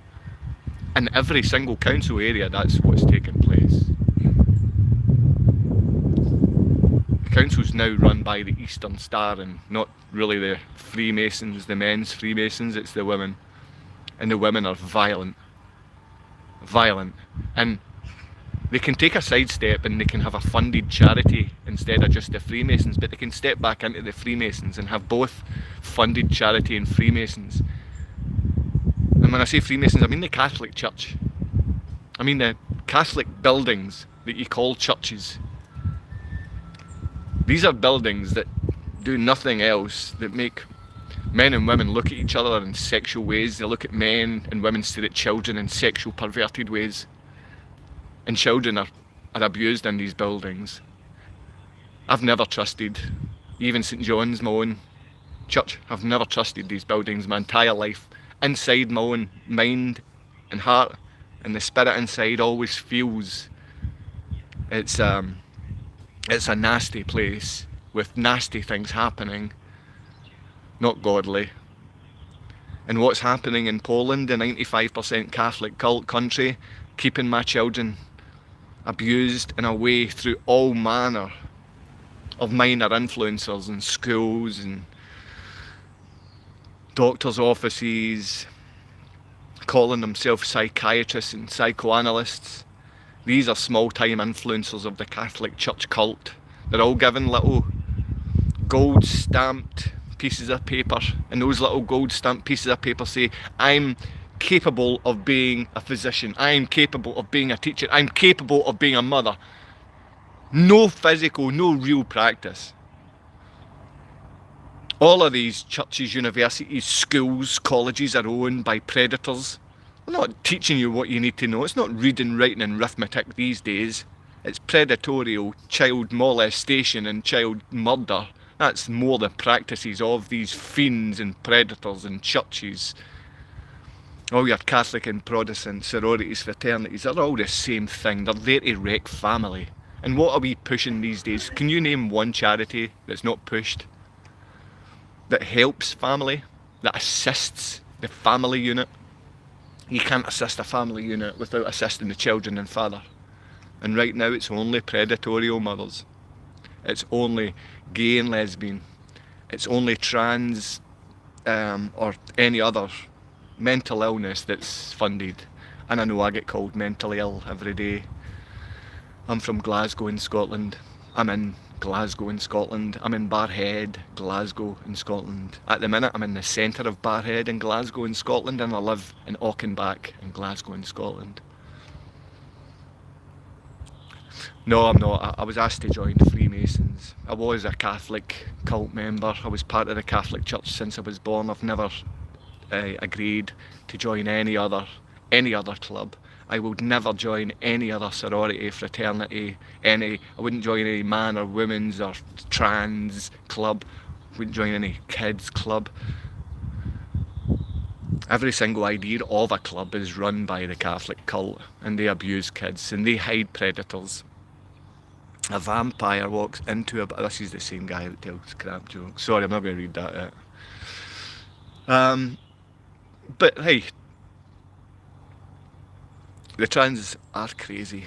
In every single council area, that's what's taking place. The council's now run by the Eastern Star and not really the Freemasons, the men's Freemasons, it's the women. And the women are violent. Violent. And they can take a sidestep and they can have a funded charity instead of just the Freemasons, but they can step back into the Freemasons and have both funded charity and Freemasons. And when I say Freemasons, I mean the Catholic Church. I mean the Catholic buildings that you call churches. These are buildings that do nothing else, that make men and women look at each other in sexual ways. They look at men and women stare at children in sexual perverted ways. And children are are abused in these buildings. I've never trusted, even St John's, my own church, I've never trusted these buildings my entire life. Inside my own mind and heart, and the spirit inside always feels it's a nasty place with nasty things happening, not godly. And what's happening in Poland, a 95% Catholic cult country, keeping my children abused in a way through all manner of minor influencers in schools and doctors' offices, calling themselves psychiatrists and psychoanalysts. These are small-time influencers of the Catholic Church cult. They're all given little gold-stamped pieces of paper, and those little gold-stamped pieces of paper say, I'm capable of being a physician, I'm capable of being a teacher, I'm capable of being a mother. No physical, no real practice. All of these churches, universities, schools, colleges are owned by predators. They're not teaching you what you need to know. It's not reading, writing and arithmetic these days. It's predatorial child molestation and child murder. That's more the practices of these fiends and predators in churches. All your Catholic and Protestant sororities, fraternities, they're all the same thing. They're there to wreck family. And what are we pushing these days? Can you name one charity that's not pushed? That helps family? That assists the family unit? You can't assist a family unit without assisting the children and father. And right now it's only predatorial mothers. It's only gay and lesbian. It's only trans or any other mental illness that's funded. And I know I get called mentally ill every day. I'm from Glasgow in Scotland. I'm in Glasgow in Scotland. I'm in Barrhead, Glasgow in Scotland. At the minute I'm in the centre of Barrhead in Glasgow in Scotland, and I live in Auchenbach in Glasgow in Scotland. No, I'm not. I was asked to join the Freemasons. I was a Catholic cult member. I was part of the Catholic Church since I was born. I've never agreed to join any other club. I would never join any other sorority, fraternity, I wouldn't join any man or women's or trans club. I wouldn't join any kids club. Every single idea of a club is run by the Catholic cult, and they abuse kids and they hide predators. A vampire walks into a... This is the same guy that tells crap jokes. Sorry, I'm not going to read that out. But hey, the trans are crazy.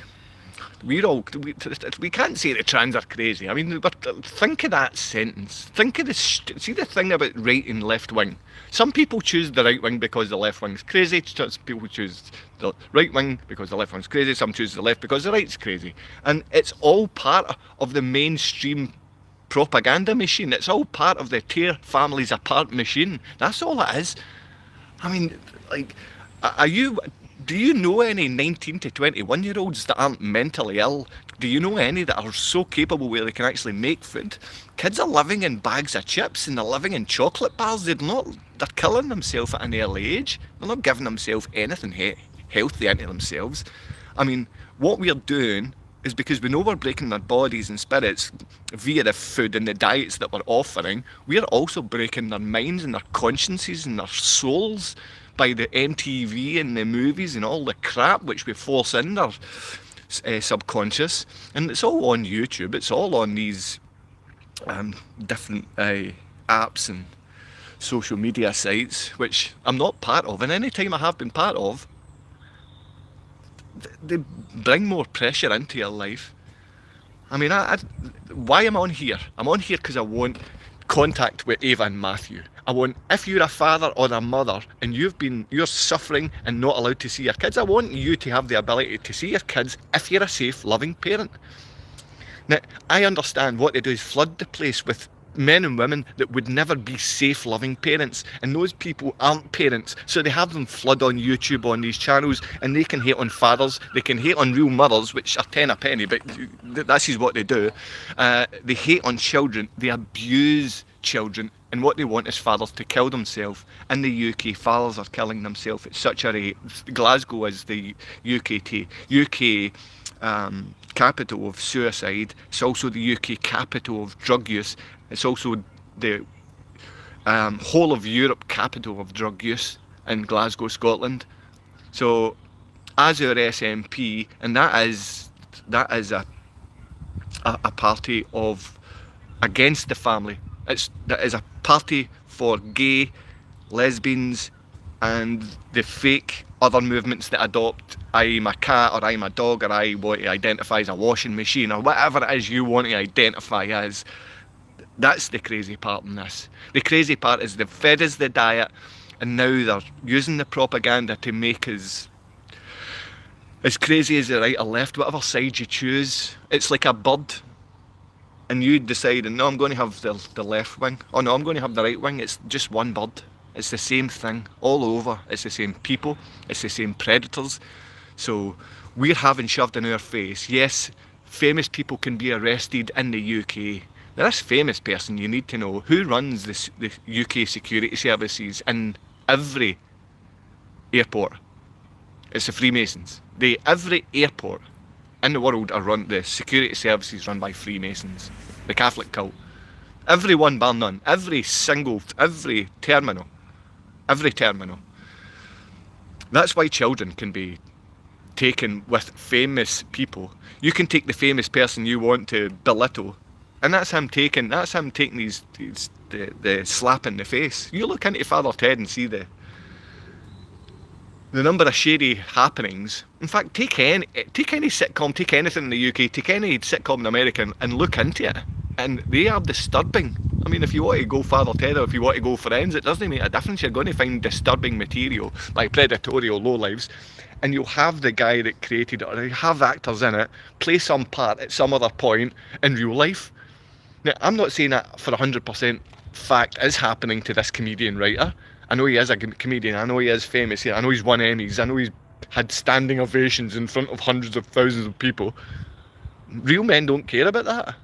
We can't say the trans are crazy. I mean, but think of that sentence. Think of see the thing about right and left wing. Some people choose the right wing because the left wing's crazy. Some people choose the right wing because the left wing's crazy. Some choose the left because the right's crazy. And it's all part of the mainstream propaganda machine. It's all part of the tear families apart machine. That's all it is. I mean, like, do you know any 19 to 21 year olds that aren't mentally ill? Do you know any that are so capable where they can actually make food? Kids are living in bags of chips and they're living in chocolate bars. They're killing themselves at an early age. They're not giving themselves anything healthy into themselves. I mean, what we're doing is because we know we're breaking their bodies and spirits via the food and the diets that we're offering, we're also breaking their minds and their consciences and their souls by the MTV and the movies and all the crap which we force in their subconscious. And it's all on YouTube, it's all on these different apps and social media sites, which I'm not part of, and any time I have been part of, they bring more pressure into your life. I mean, why am I on here? I'm on here because I want contact with Ava and Matthew. I want, if you're a father or a mother and you're suffering and not allowed to see your kids, I want you to have the ability to see your kids if you're a safe, loving parent. Now, I understand what they do is flood the place with men and women that would never be safe, loving parents, and those people aren't parents, so they have them flood on YouTube on these channels, and they can hate on fathers, they can hate on real mothers, which are 10 a penny, but this is what they do. They hate on children, they abuse children, and what they want is fathers to kill themselves. In the UK, fathers are killing themselves at such a rate. Glasgow is the UK capital of suicide. It's also the UK capital of drug use. It's also the whole of Europe capital of drug use in Glasgow, Scotland. So as our SNP, and that is a party of against the family. That is a party for gay, lesbians, and the fake other movements that adopt I'm a cat, or I'm a dog, or I want to identify as a washing machine, or whatever it is you want to identify as. That's the crazy part in this. The crazy part is they've fed us the diet, and now they're using the propaganda to make us as crazy as the right or left, whatever side you choose. It's like a bird, and you decide, no, I'm going to have the left wing, oh no, I'm going to have the right wing. It's just one bird. It's the same thing all over. It's the same people, it's the same predators. So we're having shoved in our face, yes, famous people can be arrested in the UK. Now this famous person, you need to know who runs the UK security services in every airport. It's the Freemasons. Every airport in the world are run, the security services run by Freemasons, the Catholic cult. Every one bar none, every terminal. That's why children can be taken with famous people. You can take the famous person you want to belittle, and that's him taking the slap in the face. You look into Father Ted and see the number of shady happenings. In fact, take any sitcom, take anything in the UK, take any sitcom in America and look into it, and they are disturbing. I mean, if you want to go Father Ted or if you want to go Friends, it doesn't make a difference. You're going to find disturbing material by predatory lowlives, and you'll have the guy that created it, or you have actors in it, play some part at some other point in real life. Now, I'm not saying that for 100% fact is happening to this comedian writer. I know he is a comedian, I know he is famous here, I know he's won Emmys, I know he's had standing ovations in front of hundreds of thousands of people. Real men don't care about that.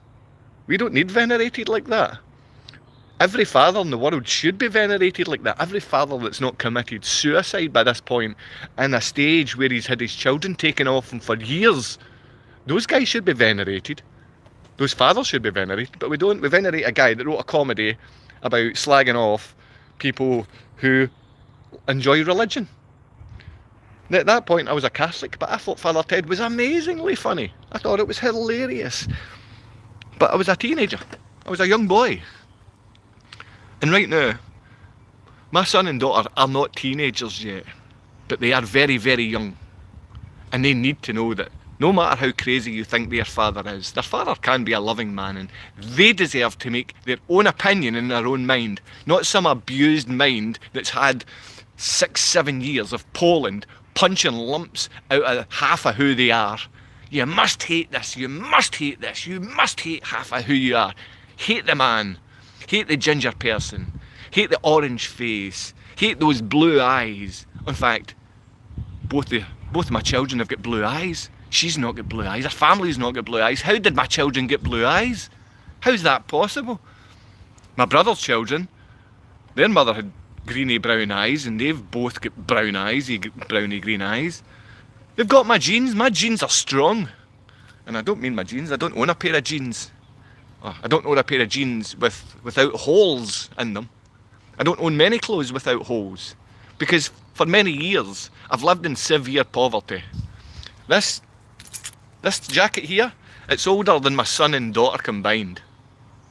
We don't need venerated like that. Every father in the world should be venerated like that. Every father that's not committed suicide by this point, in a stage where he's had his children taken off him for years, those guys should be venerated. Those fathers should be venerated, but we don't. We venerate a guy that wrote a comedy about slagging off people who enjoy religion. At that point I was a Catholic, but I thought Father Ted was amazingly funny. I thought it was hilarious. But I was a teenager. I was a young boy. And right now, my son and daughter are not teenagers yet, but they are very, very young. And they need to know that no matter how crazy you think their father is, their father can be a loving man, and they deserve to make their own opinion in their own mind, not some abused mind that's had 6-7 years of Poland punching lumps out of half of who they are. You must hate this, you must hate this, you must hate half of who you are. Hate the man, hate the ginger person, hate the orange face, hate those blue eyes. In fact, both of my children have got blue eyes. She's not got blue eyes, her family's not got blue eyes. How did my children get blue eyes? How's that possible? My brother's children, their mother had greeny brown eyes, and they've both got brown eyes, browny green eyes. They've got my genes are strong. And I don't mean my jeans, I don't own a pair of jeans. I don't own a pair of jeans without holes in them. I don't own many clothes without holes, because for many years I've lived in severe poverty. This jacket here, it's older than my son and daughter combined.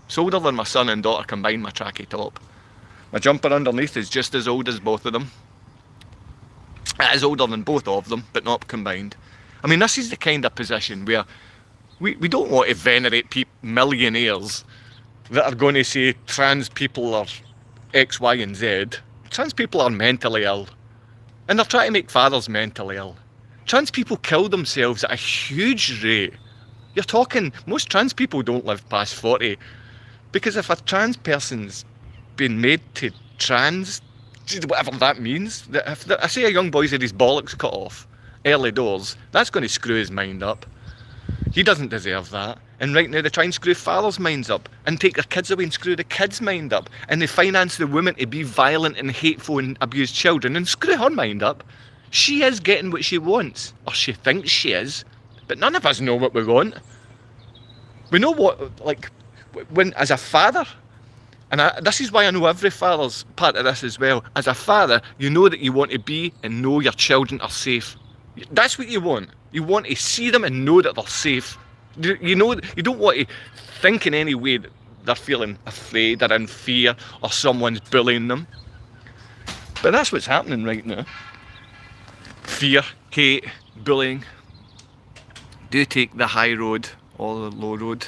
It's older than my son and daughter combined, my tracky top. My jumper underneath is just as old as both of them. It is older than both of them, but not combined. I mean, this is the kind of position where we don't want to venerate millionaires that are going to say trans people are X, Y and Z. Trans people are mentally ill, and they're trying to make fathers mentally ill. Trans people kill themselves at a huge rate. You're talking, most trans people don't live past 40, because if a trans person's been made to trans, whatever that means, if I say a young boy's had his bollocks cut off early doors, that's going to screw his mind up. He doesn't deserve that. And right now they try and screw fathers' minds up and take their kids away and screw the kids' mind up, and they finance the woman to be violent and hateful and abuse children and screw her mind up. She is getting what she wants, or she thinks she is. but none of us know what we want. We know what, like, when, as a father, and this is why I know every father's part of this as well. As a father, you know that you want to be and know your children are safe. That's what you want. You want to see them and know that they're safe. You know, you don't want to think in any way that they're feeling afraid, they're in fear, or someone's bullying them. But that's what's happening right now. Fear, hate, bullying. Do take the high road or the low road.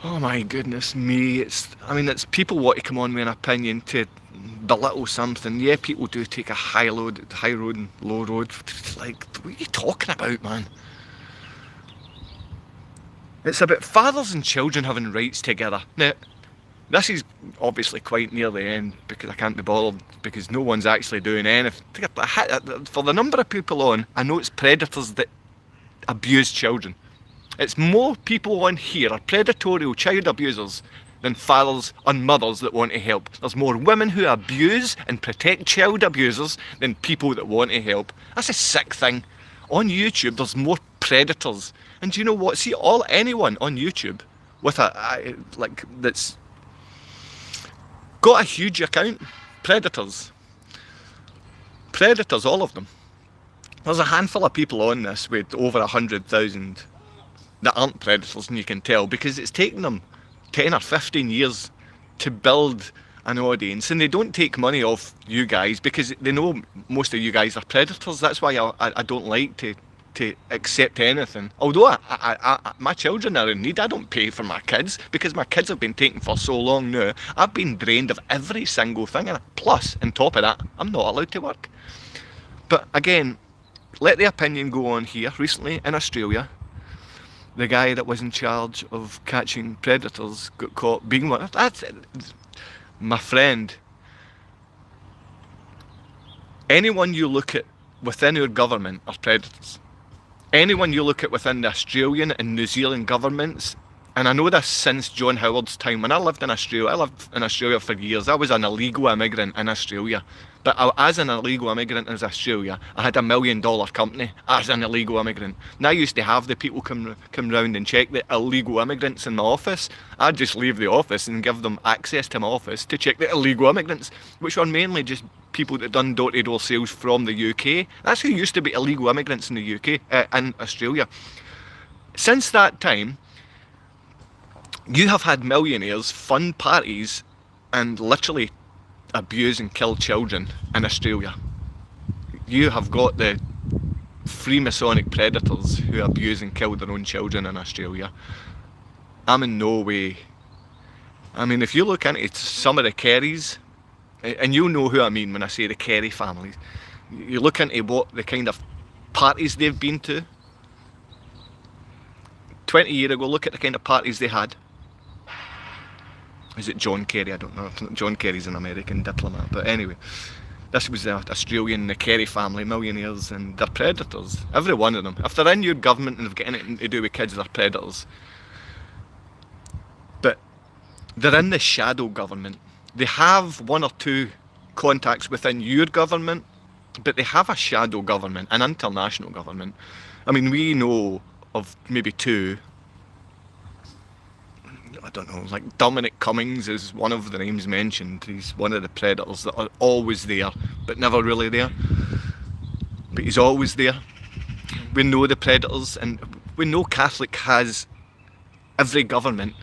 Oh my goodness me, it's people want to come on with an opinion to belittle something. Yeah, people do take a high road and low road. It's like, what are you talking about, man? It's about fathers and children having rights together. Now, this is obviously quite near the end because I can't be bothered because no one's actually doing anything. For the number of people on, I know it's predators that abuse children. It's more people on here are predatory child abusers than fathers and mothers that want to help. There's more women who abuse and protect child abusers than people that want to help. That's a sick thing. On YouTube, there's more predators. And do you know what? See, anyone on YouTube with that's got a huge account, predators, all of them. There's a handful of people on this with over 100,000 that aren't predators, and you can tell because it's taken them 10 or 15 years to build an audience, and they don't take money off you guys because they know most of you guys are predators. That's why I don't like to accept anything. Although my children are in need, I don't pay for my kids because my kids have been taken for so long now. I've been drained of every single thing, and plus, on top of that, I'm not allowed to work. But again, let the opinion go on here. Recently in Australia, the guy that was in charge of catching predators got caught being one. That's it. My friend. Anyone you look at within our government are predators. Anyone you look at within the Australian and New Zealand governments, and I know this since John Howard's time. When I lived in Australia for years. I was an illegal immigrant in Australia. But as an illegal immigrant in Australia, I had $1 million company as an illegal immigrant. And I used to have the people come round and check the illegal immigrants in my office. I'd just leave the office and give them access to my office to check the illegal immigrants, which were mainly just people that done door-to-door sales from the UK. That's who used to be illegal immigrants in the UK, in Australia. Since that time, you have had millionaires fund parties and literally abuse and kill children in Australia. You have got the Freemasonic predators who abuse and kill their own children in Australia. I'm in no way. I mean, if you look into some of the Kerrys, and you'll know who I mean when I say the Kerry families, you look into what the kind of parties they've been to. 20 years ago, look at the kind of parties they had. Is it John Kerry? I don't know. John Kerry's an American diplomat. But anyway, this was the Australian, the Kerry family, millionaires, and they're predators. Every one of them. If they're in your government and they've got anything to do with kids, they're predators. But they're in the shadow government. They have one or two contacts within your government, but they have a shadow government, an international government. I mean, we know of maybe two. I don't know, like Dominic Cummings is one of the names mentioned. He's one of the predators that are always there, but never really there. But he's always there. We know the predators, and we know Catholic has every government.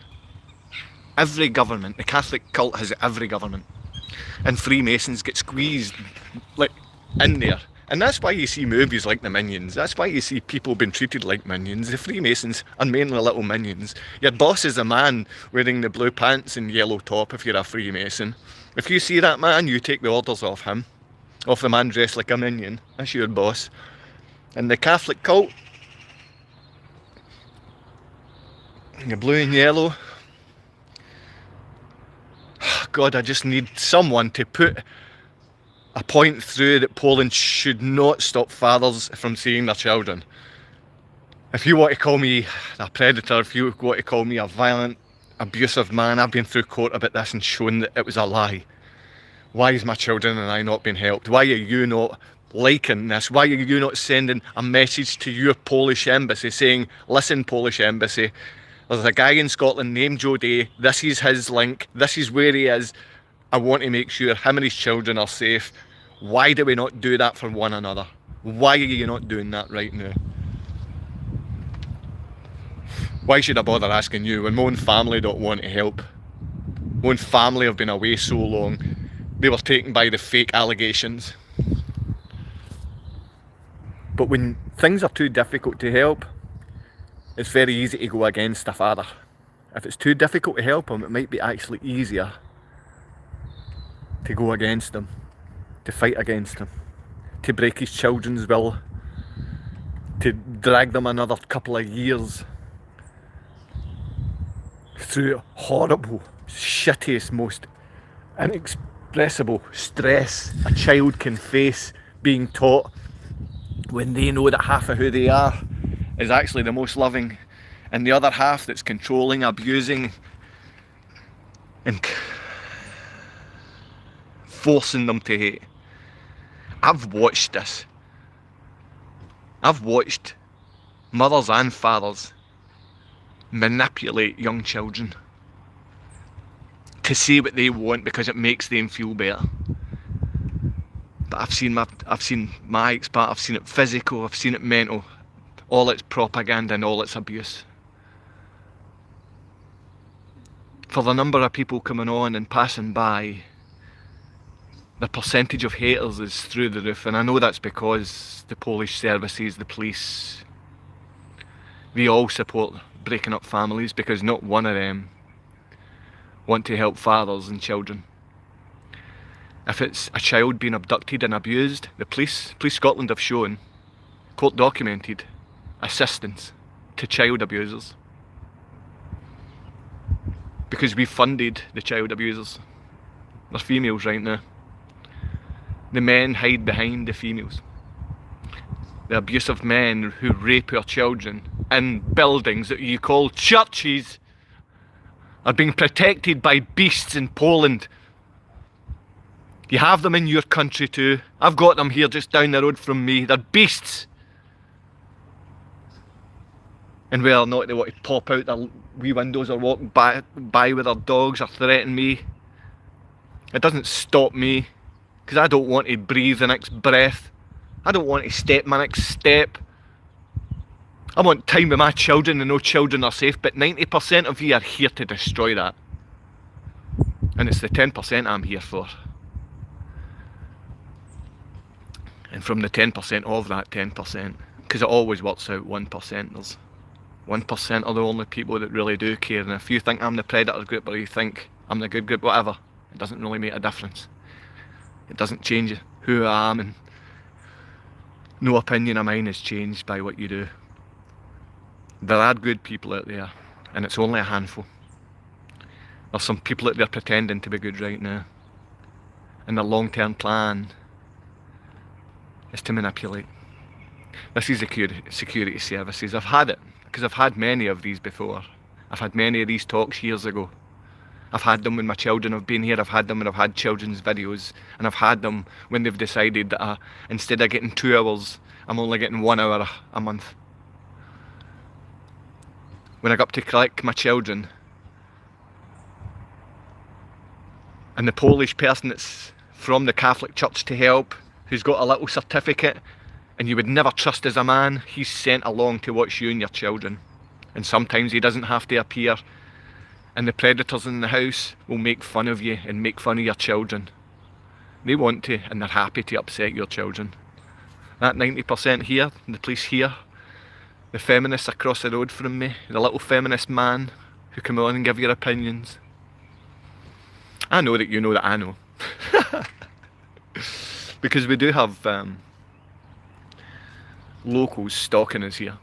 Every government. The Catholic cult has every government. And Freemasons get squeezed like in there. And that's why you see movies like the Minions. That's why you see people being treated like minions. The Freemasons are mainly little minions. Your boss is a man wearing the blue pants and yellow top if you're a Freemason. If you see that man, you take the orders off him. Off the man dressed like a minion. That's your boss. And the Catholic cult, the blue and yellow. God, I just need someone to put a point through that Poland should not stop fathers from seeing their children. If you want to call me a predator, if you want to call me a violent, abusive man, I've been through court about this and shown that it was a lie. Why is my children and I not being helped? Why are you not liking this? Why are you not sending a message to your Polish embassy saying, listen, Polish embassy, there's a guy in Scotland named Joe Day, this is his link, this is where he is, I want to make sure him and his children are safe. Why do we not do that for one another? Why are you not doing that right now? Why should I bother asking you when my own family don't want to help? My own family have been away so long, they were taken by the fake allegations. But when things are too difficult to help, it's very easy to go against a father. If it's too difficult to help him, it might be actually easier to go against him, to fight against him, to break his children's will, to drag them another couple of years through horrible, shittiest, most inexpressible stress a child can face being taught when they know that half of who they are is actually the most loving, and the other half that's controlling, abusing, and forcing them to hate. I've watched this. I've watched mothers and fathers manipulate young children to say what they want because it makes them feel better. But I've seen it physical, I've seen it mental, all its propaganda and all its abuse. For the number of people coming on and passing by, the percentage of haters is through the roof, and I know that's because the Polish services, the police, they all support breaking up families because not one of them want to help fathers and children. If it's a child being abducted and abused, the Police Scotland have shown, court documented, assistance to child abusers. Because we funded the child abusers. They're females right now. The men hide behind the females. The abusive men who rape our children in buildings that you call churches are being protected by beasts in Poland. You have them in your country too. I've got them here just down the road from me. They're beasts. And whether or not they want to pop out their wee windows or walk by with their dogs or threaten me, it doesn't stop me, because I don't want to breathe the next breath. I don't want to step my next step. I want time with my children and know children are safe, but 90% of you are here to destroy that. And it's the 10% I'm here for. And from the 10% of that 10%, because it always works out 1%ers. 1% are the only people that really do care, and if you think I'm the predator group or you think I'm the good group, whatever, it doesn't really make a difference. It doesn't change who I am, and no opinion of mine is changed by what you do. There are good people out there, and it's only a handful. There's some people out there pretending to be good right now, and their long-term plan is to manipulate. This is security services. I've had it, because I've had many of these before. I've had many of these talks years ago. I've had them when my children have been here, I've had them when I've had children's videos, and I've had them when they've decided that instead of getting 2 hours, I'm only getting 1 hour a month. When I got up to collect my children, and the Polish person that's from the Catholic Church to help, who's got a little certificate, and you would never trust as a man, he's sent along to watch you and your children. And sometimes he doesn't have to appear, and the predators in the house will make fun of you and make fun of your children. They want to, and they're happy to upset your children. That 90% here, the police here, the feminists across the road from me, the little feminist man who come on and give your opinions. I know that you know that I know. Because we do have locals stalking us here.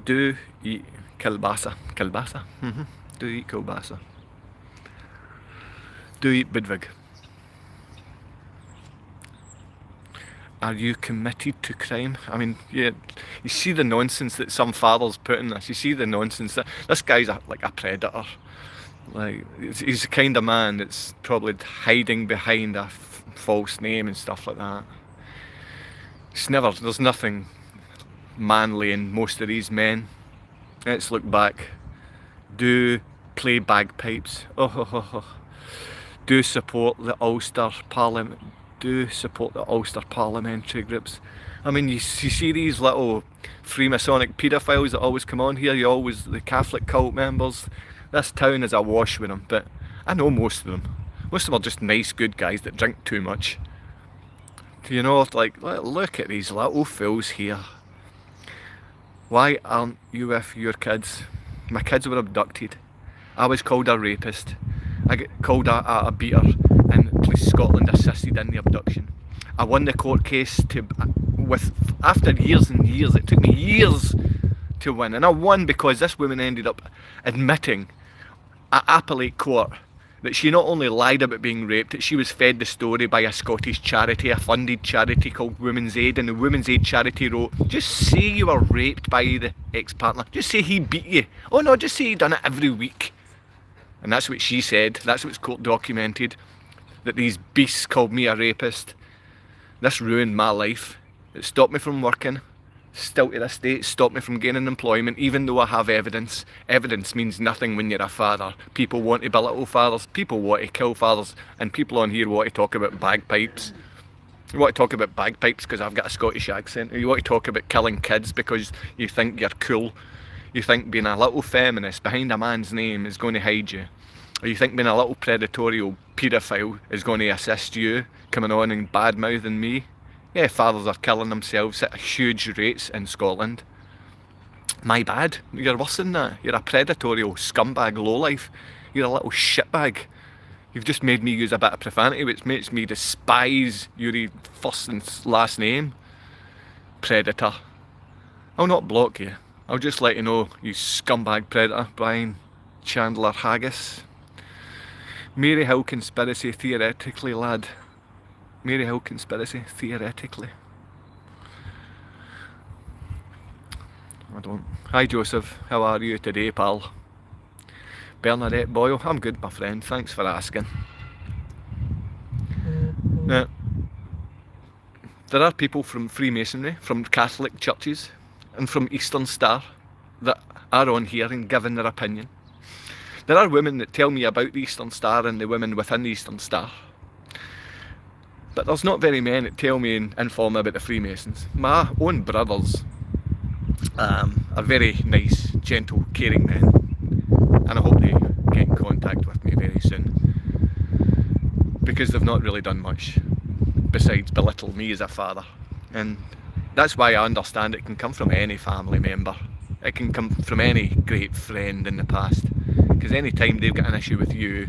Do eat kielbasa. Kielbasa? Do eat kielbasa. Do eat bidvig. Are you committed to crime? I mean, yeah, you see the nonsense that some fathers put in this. You see the nonsense that this guy's like a predator. Like, he's the kind of man that's probably hiding behind a false name and stuff like that. There's nothing manly in most of these men. Let's look back. Do play bagpipes. Do support the Ulster Parliament. Do support the Ulster parliamentary groups. I mean, you see these little Freemasonic paedophiles that always come on here. The Catholic cult members. This town is awash with them, but I know most of them. Most of them are just nice, good guys that drink too much. You know, like, look at these little fools here. Why aren't you with your kids? My kids were abducted. I was called a rapist. I get called a beater, and Police Scotland assisted in the abduction. I won the court case after years and years. It took me years to win, and I won because this woman ended up admitting at appellate court that she not only lied about being raped, that she was fed the story by a Scottish charity, a funded charity called Women's Aid, and the Women's Aid charity wrote, just say you were raped by the ex-partner, just say he beat you. Oh no, just say he done it every week. And that's what she said, that's what's court documented, that these beasts called me a rapist. This ruined my life. It stopped me from working. Still to this day, it stopped me from gaining employment, even though I have evidence. Evidence means nothing when you're a father. People want to belittle fathers, people want to kill fathers, and people on here want to talk about bagpipes. You want to talk about bagpipes because I've got a Scottish accent. You want to talk about killing kids because you think you're cool. You think being a little feminist behind a man's name is going to hide you. Or you think being a little predatorial paedophile is going to assist you coming on and bad-mouthing me. Yeah, fathers are killing themselves at huge rates in Scotland. My bad. You're worse than that. You're a predatorial scumbag lowlife. You're a little shitbag. You've just made me use a bit of profanity, which makes me despise your first and last name. Predator. I'll not block you. I'll just let you know, you scumbag predator, Brian Chandler Haggis. Mary Hill conspiracy, theoretically, lad. Mary Hill conspiracy, theoretically. I don't. Hi Joseph, how are you today, pal? Bernadette Boyle, I'm good, my friend, thanks for asking. Now, there are people from Freemasonry, from Catholic churches, and from Eastern Star that are on here and giving their opinion. There are women that tell me about the Eastern Star and the women within the Eastern Star. But there's not very many that tell me and inform me about the Freemasons. My own brothers are very nice, gentle, caring men, and I hope they get in contact with me very soon, because they've not really done much besides belittle me as a father. And that's why I understand it can come from any family member. It can come from any great friend in the past, because any time they've got an issue with you,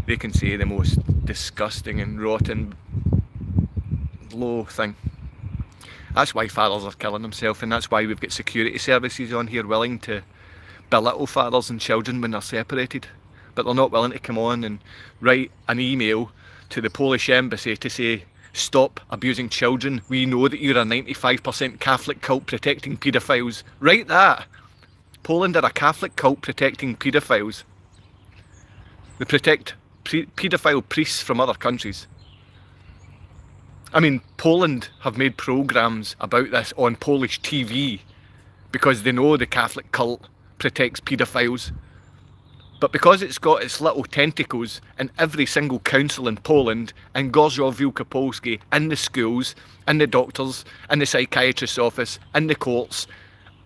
they can say the most disgusting and rotten, low thing. That's why fathers are killing themselves, and that's why we've got security services on here willing to belittle fathers and children when they're separated, but they're not willing to come on and write an email to the Polish embassy to say, stop abusing children, we know that you're a 95% Catholic cult protecting paedophiles. Write that. Poland are a Catholic cult protecting paedophiles. They protect paedophile priests from other countries. I mean, Poland have made programmes about this on Polish TV because they know the Catholic cult protects paedophiles. But because it's got its little tentacles in every single council in Poland, in Gorzów Wielkopolski, in the schools, in the doctors, in the psychiatrist's office, in the courts,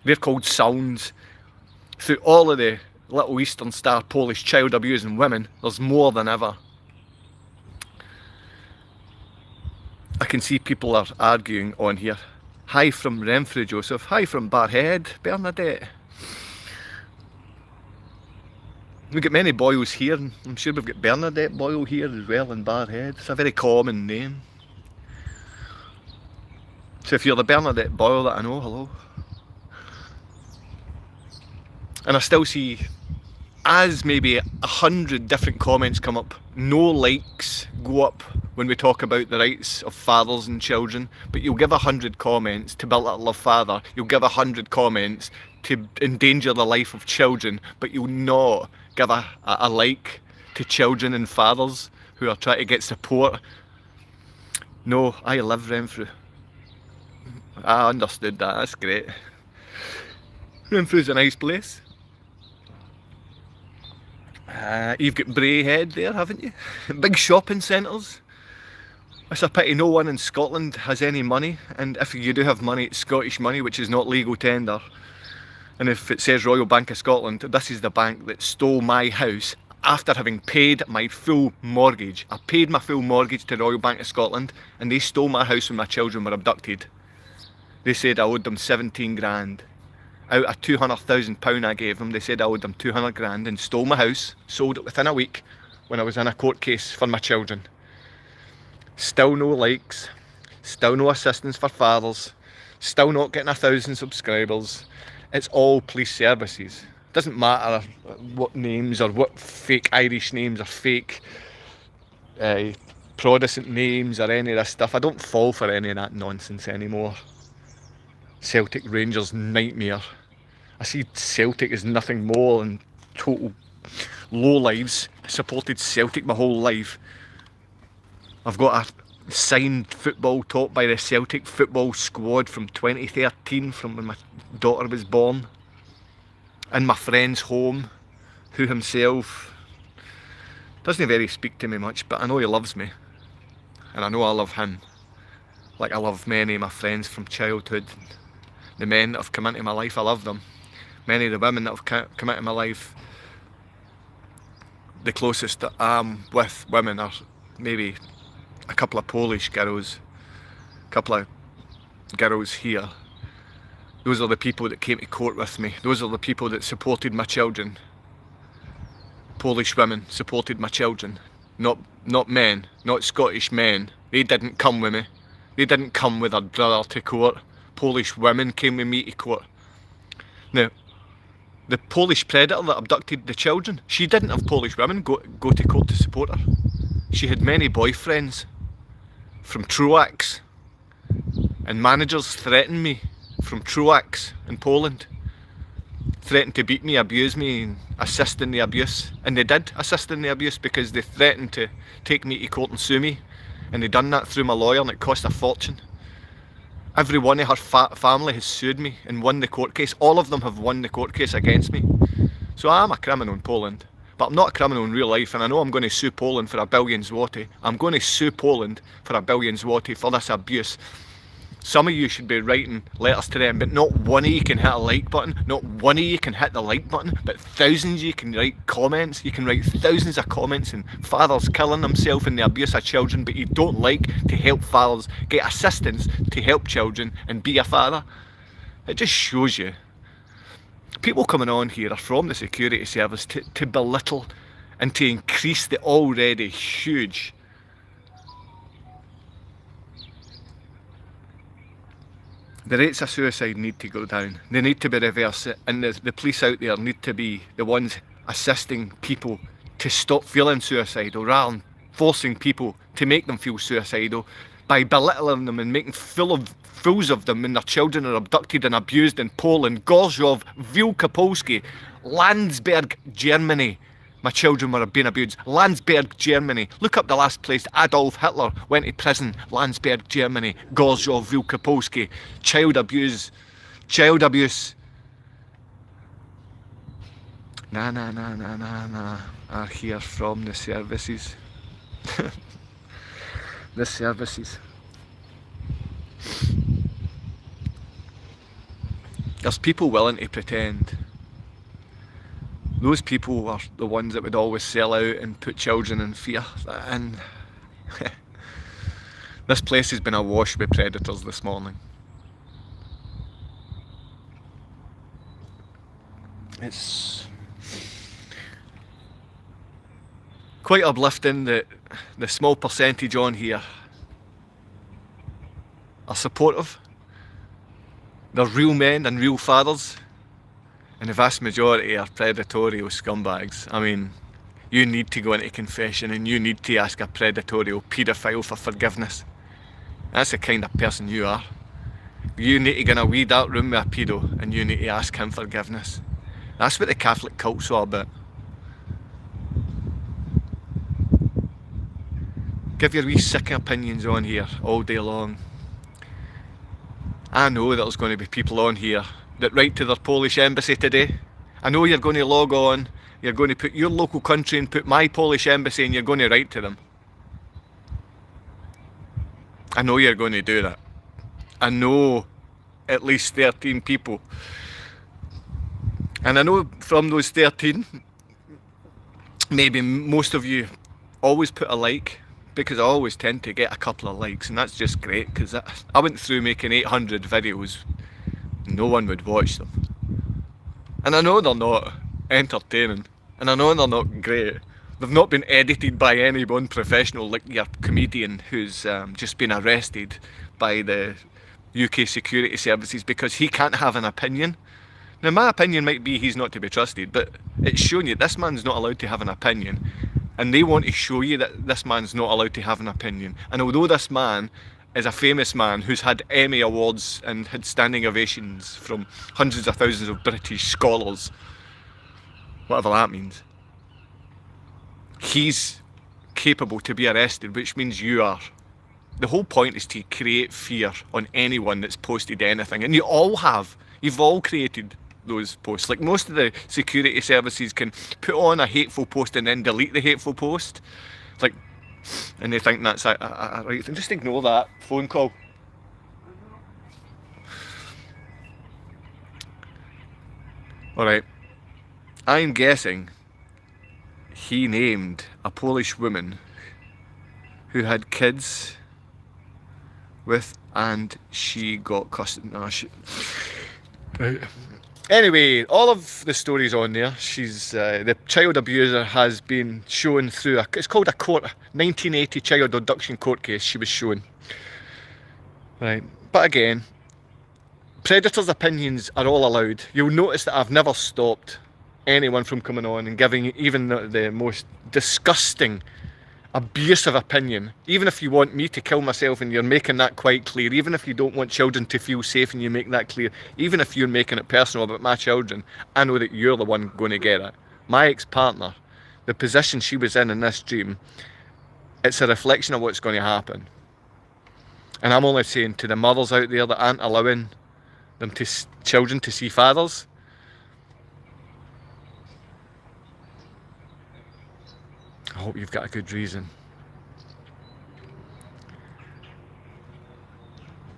they're called sounds. Through all of the little Eastern Star Polish child abusing women, there's more than ever. I can see people are arguing on here. Hi from Renfrew, Joseph. Hi from Barhead, Bernadette. We've got many Boyles here, and I'm sure we've got Bernadette Boyle here as well in Barhead. It's a very common name. So if you're the Bernadette Boyle that I know, hello. And I still see, as maybe 100 different comments come up, no likes go up when we talk about the rights of fathers and children, but you'll give 100 comments to belittle a father, you'll give 100 comments to endanger the life of children, but you'll not give a like to children and fathers who are trying to get support. No, I live Renfrew. I understood that, that's great. Renfrew's a nice place. You've got Braehead there, haven't you? Big shopping centres. It's a pity no one in Scotland has any money, and if you do have money, it's Scottish money, which is not legal tender. And if it says Royal Bank of Scotland, this is the bank that stole my house after having paid my full mortgage. I paid my full mortgage to Royal Bank of Scotland, and they stole my house when my children were abducted. They said I owed them 17 grand. Out of £200,000 I gave them, they said I owed them 200 grand and stole my house, sold it within a week when I was in a court case for my children. Still no likes, still no assistance for fathers, still not getting 1,000 subscribers. It's all police services. Doesn't matter what names or what fake Irish names or fake Protestant names or any of this stuff. I don't fall for any of that nonsense anymore. Celtic Rangers nightmare. I see Celtic as nothing more than total lowlives. I supported Celtic my whole life. I've got a signed football taught by the Celtic football squad from 2013, from when my daughter was born. In my friend's home, who himself doesn't very speak to me much, but I know he loves me. And I know I love him. Like I love many of my friends from childhood. The men that have come into my life, I love them. Many of the women that have come into my life, the closest that I'm with women are maybe a couple of Polish girls, a couple of girls here. Those are the people that came to court with me. Those are the people that supported my children. Polish women supported my children. Not men, not Scottish men. They didn't come with me. They didn't come with their brother to court. Polish women came with me to court. Now, the Polish predator that abducted the children, she didn't have Polish women go to court to support her. She had many boyfriends from Truax, and managers threatened me from Truax in Poland. Threatened to beat me, abuse me, and assist in the abuse. And they did assist in the abuse because they threatened to take me to court and sue me. And they done that through my lawyer, and it cost a fortune. Every one of her family has sued me and won the court case. All of them have won the court case against me. So I am a criminal in Poland. But I'm not a criminal in real life, and I know I'm going to sue Poland for £1 billion zloty. I'm going to sue Poland for £1 billion zloty for this abuse. Some of you should be writing letters to them, but not one of you can hit a like button. Not one of you can hit the like button, but thousands of you can write comments. You can write thousands of comments and fathers killing themselves in the abuse of children, but you don't like to help fathers get assistance to help children and be a father. It just shows you. People coming on here are from the security service to belittle and to increase the already huge the rates of suicide need to go down. They need to be reversed, and the police out there need to be the ones assisting people to stop feeling suicidal rather than forcing people to make them feel suicidal by belittling them and making fools of them when their children are abducted and abused in Poland, Gorzów, Wielkopolski, Landsberg, Germany. My children were being abused. Landsberg, Germany. Look up the last place Adolf Hitler went to prison. Landsberg, Germany. Gorzów, Wielkopolski. Child abuse. Child abuse. Nah. Are here from the services. The services. There's people willing to pretend. Those people are the ones that would always sell out and put children in fear. And this place has been awash with predators this morning. It's quite uplifting that the small percentage on here are supportive. They're real men and real fathers. And the vast majority are predatorial scumbags. I mean, you need to go into confession and you need to ask a predatorial paedophile for forgiveness. That's the kind of person you are. You need to go in a wee dark room with a pedo and you need to ask him forgiveness. That's what the Catholic cult's all about. give your wee sick opinions on here all day long. I know that there's going to be people on here that write to their Polish embassy today. I know you're going to log on, you're going to put your local country and put my Polish embassy, and you're going to write to them. I know you're going to do that. I know at least 13 people. And I know from those 13, maybe most of you always put a like, because I always tend to get a couple of likes, and that's just great, because I went through making 800 videos. No one would watch them. And I know they're not entertaining, and I know they're not great. They've not been edited by any one professional like your comedian who's just been arrested by the UK security services because he can't have an opinion. Now, my opinion might be he's not to be trusted, but it's showing you this man's not allowed to have an opinion, and they want to show you that this man's not allowed to have an opinion. And although this man is a famous man who's had Emmy Awards and had standing ovations from hundreds of thousands of British scholars, whatever that means, he's capable to be arrested, which means you are. The whole point is to create fear on anyone that's posted anything, and you all have. You've all created those posts. Like, most of the security services can put on a hateful post and then delete the hateful post. It's like, and they think that's a right thing. Just ignore that phone call. Alright, I'm guessing he named a Polish woman who had kids with, and she got custody. No, anyway, all of the stories on there. She's the child abuser has been shown through it's called a 1980 child abduction court case. She was shown, right? But again, predators' opinions are all allowed. You'll notice that I've never stopped anyone from coming on and giving even the most disgusting, abusive opinion. Even if you want me to kill myself and you're making that quite clear, even if you don't want children to feel safe and you make that clear, even if you're making it personal about my children, I know that you're the one going to get it. My ex-partner, the position she was in this dream, it's a reflection of what's going to happen. And I'm only saying to the mothers out there that aren't allowing them children to see fathers, I hope you've got a good reason.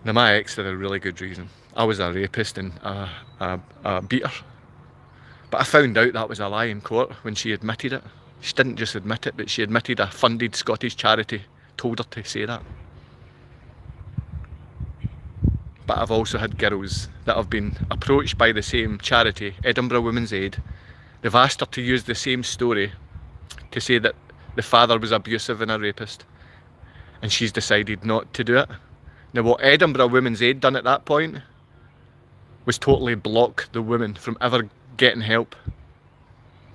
Now, my ex had a really good reason. I was a rapist and a beater. But I found out that was a lie in court when she admitted it. She didn't just admit it, but she admitted a funded Scottish charity told her to say that. But I've also had girls that have been approached by the same charity, Edinburgh Women's Aid. They've asked her to use the same story to say that the father was abusive and a rapist, and she's decided not to do it. Now, what Edinburgh Women's Aid done at that point was totally block the woman from ever getting help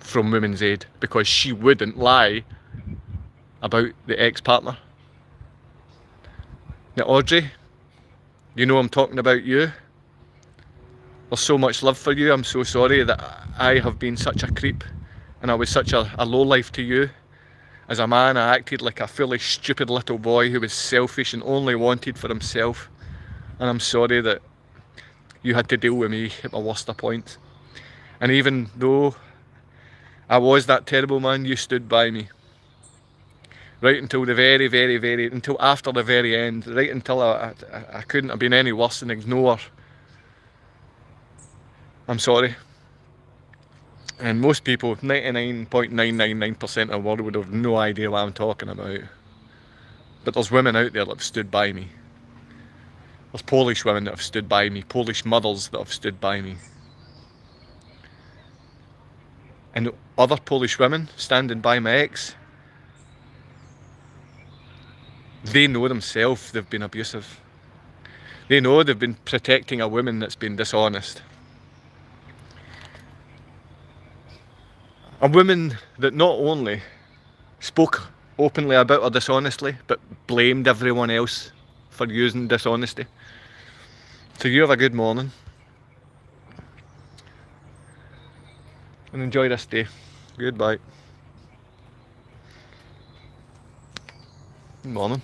from Women's Aid, because she wouldn't lie about the ex-partner. Now, Audrey, you know I'm talking about you. There's so much love for you. I'm so sorry that I have been such a creep and I was such a lowlife to you. As a man, I acted like a foolish, stupid little boy who was selfish and only wanted for himself. And I'm sorry that you had to deal with me at my worst of points. And even though I was that terrible man, you stood by me. Right until the until after the very end. Right until I couldn't have been any worse than ignore. I'm sorry. And most people, 99.999% of the world, would have no idea what I'm talking about. But there's women out there that have stood by me. There's Polish women that have stood by me, Polish mothers that have stood by me. And other Polish women standing by my ex, they know themselves they've been abusive. They know they've been protecting a woman that's been dishonest. A woman that not only spoke openly about her dishonestly, but blamed everyone else for using dishonesty. So you have a good morning. And enjoy this day. Goodbye. Morning.